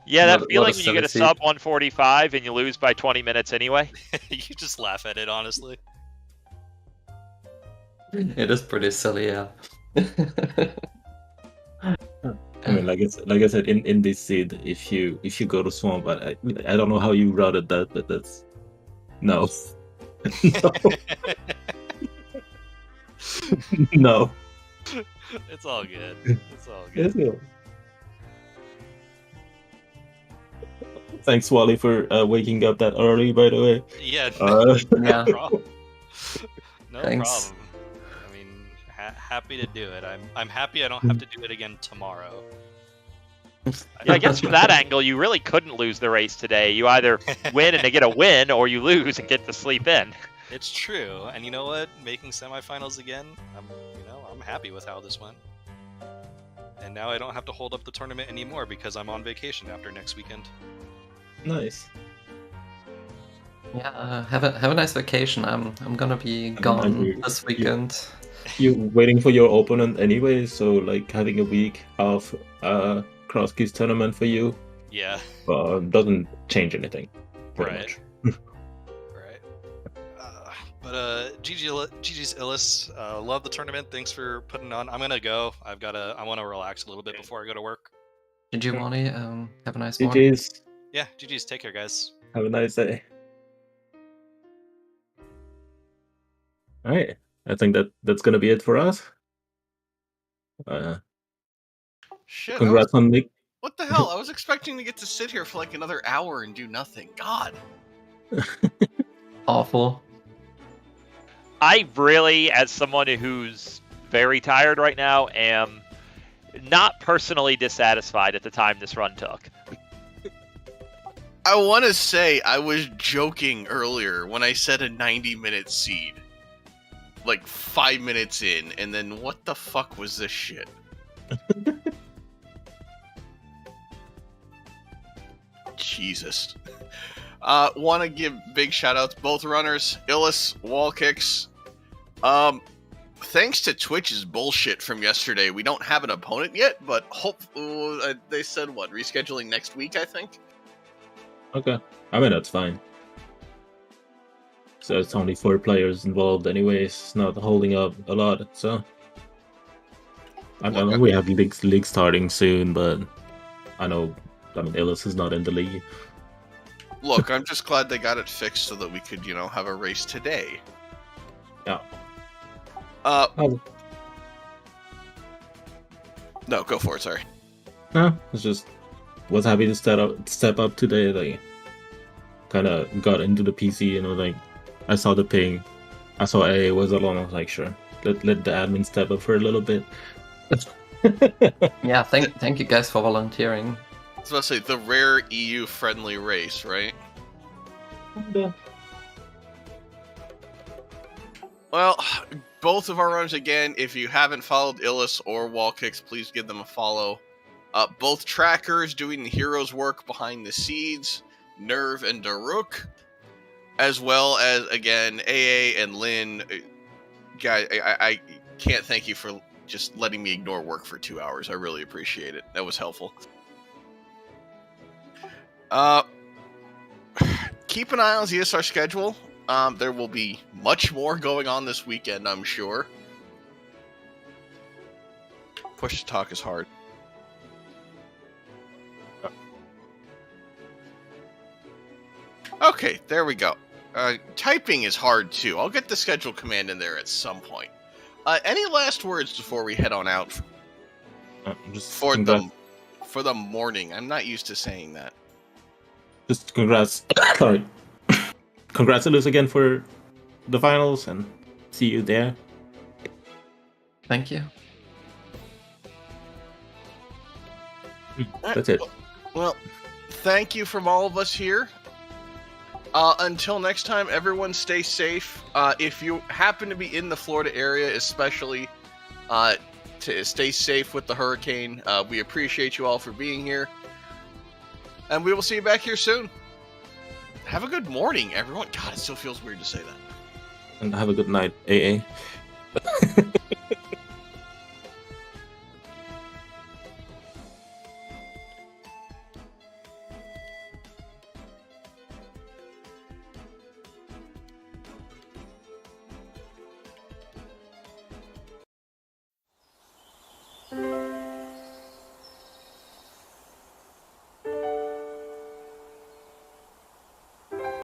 Yeah, that What a feeling when you get a 17. sub 145 and you lose by 20 minutes anyway. You just laugh at it, honestly. It is pretty silly, yeah. I mean, like I said, in this seed, if you go to swamp, I don't know how you routed that, but that's no, no, no. It's all good. It's all good. Yes, no. Thanks, Wally, for waking up that early. By the way, Yeah. Yeah. No problem. No Thanks. problem. I mean, happy to do it. I'm happy I don't have to do it again tomorrow. Yeah, I guess from that angle, you really couldn't lose the race today. You either win and they get a win, or you lose and get to sleep in. It's true, and you know what? Making semifinals again, I'm happy with how this went. And now I don't have to hold up the tournament anymore because I'm on vacation after next weekend. nice. Yeah, have a nice vacation. I'm gonna be gone this weekend. You're waiting for your opponent anyway, so like having a week of Crosskeys tournament for you Yeah, doesn't change anything. Pretty right. much. Right. GG's Illus. Love the tournament. Thanks for putting on. I'm gonna go. I want to relax a little bit before I go to work. Did you, Wally? Have a nice morning. GG's. Yeah, GG's. Take care, guys. Have a nice day. All right. I think that's gonna be it for us. Shit. Congrats on Nick. What the hell? I was expecting to get to sit here for like another hour and do nothing. God. Awful. I really, as someone who's very tired right now, am not personally dissatisfied at the time this run took. I want to say I was joking earlier when I said a 90-minute seed. Like 5 minutes in, and then what the fuck was this shit? Jesus. Want to give big shout outs both runners, Illus, WallKicks. Thanks to Twitch's bullshit from yesterday, we don't have an opponent yet, but they said what, rescheduling next week, I think. Okay, I mean that's fine. So it's only 4 players involved, anyways. It's not holding up a lot. So I know we have league starting soon, but I mean Illus is not in the league. Look, I'm just glad they got it fixed so that we could, have a race today. Yeah. No, go for it. Sorry. No, it's just was happy to step up today. Like, kind of got into the PC, like I saw the ping, I saw AA was alone. I was like, sure, let the admin step up for a little bit. Yeah, thank you guys for volunteering. I was about to say the rare EU friendly race, right? Yeah. Well, both of our runners again. If you haven't followed Illus or WallKicks, please give them a follow. Both trackers doing the heroes' work behind the scenes, Nerve and Daruk, as well as again AA and Lynn. Guys, I can't thank you for just letting me ignore work for 2 hours. I really appreciate it. That was helpful. Keep an eye on ZSR schedule. There will be much more going on this weekend, I'm sure. Push to talk is hard. Okay, there we go. Typing is hard too. I'll get the schedule command in there at some point. Any last words before we head on out for the morning? I'm not used to saying that. Just congrats. Sorry. Congrats, Illus, again for the finals, and see you there. Thank you. That's it. Well, thank you from all of us here. Until next time, everyone stay safe. If you happen to be in the Florida area, especially, to stay safe with the hurricane. We appreciate you all for being here. And we will see you back here soon. Have a good morning, everyone. God, it still feels weird to say that. And have a good night, AA.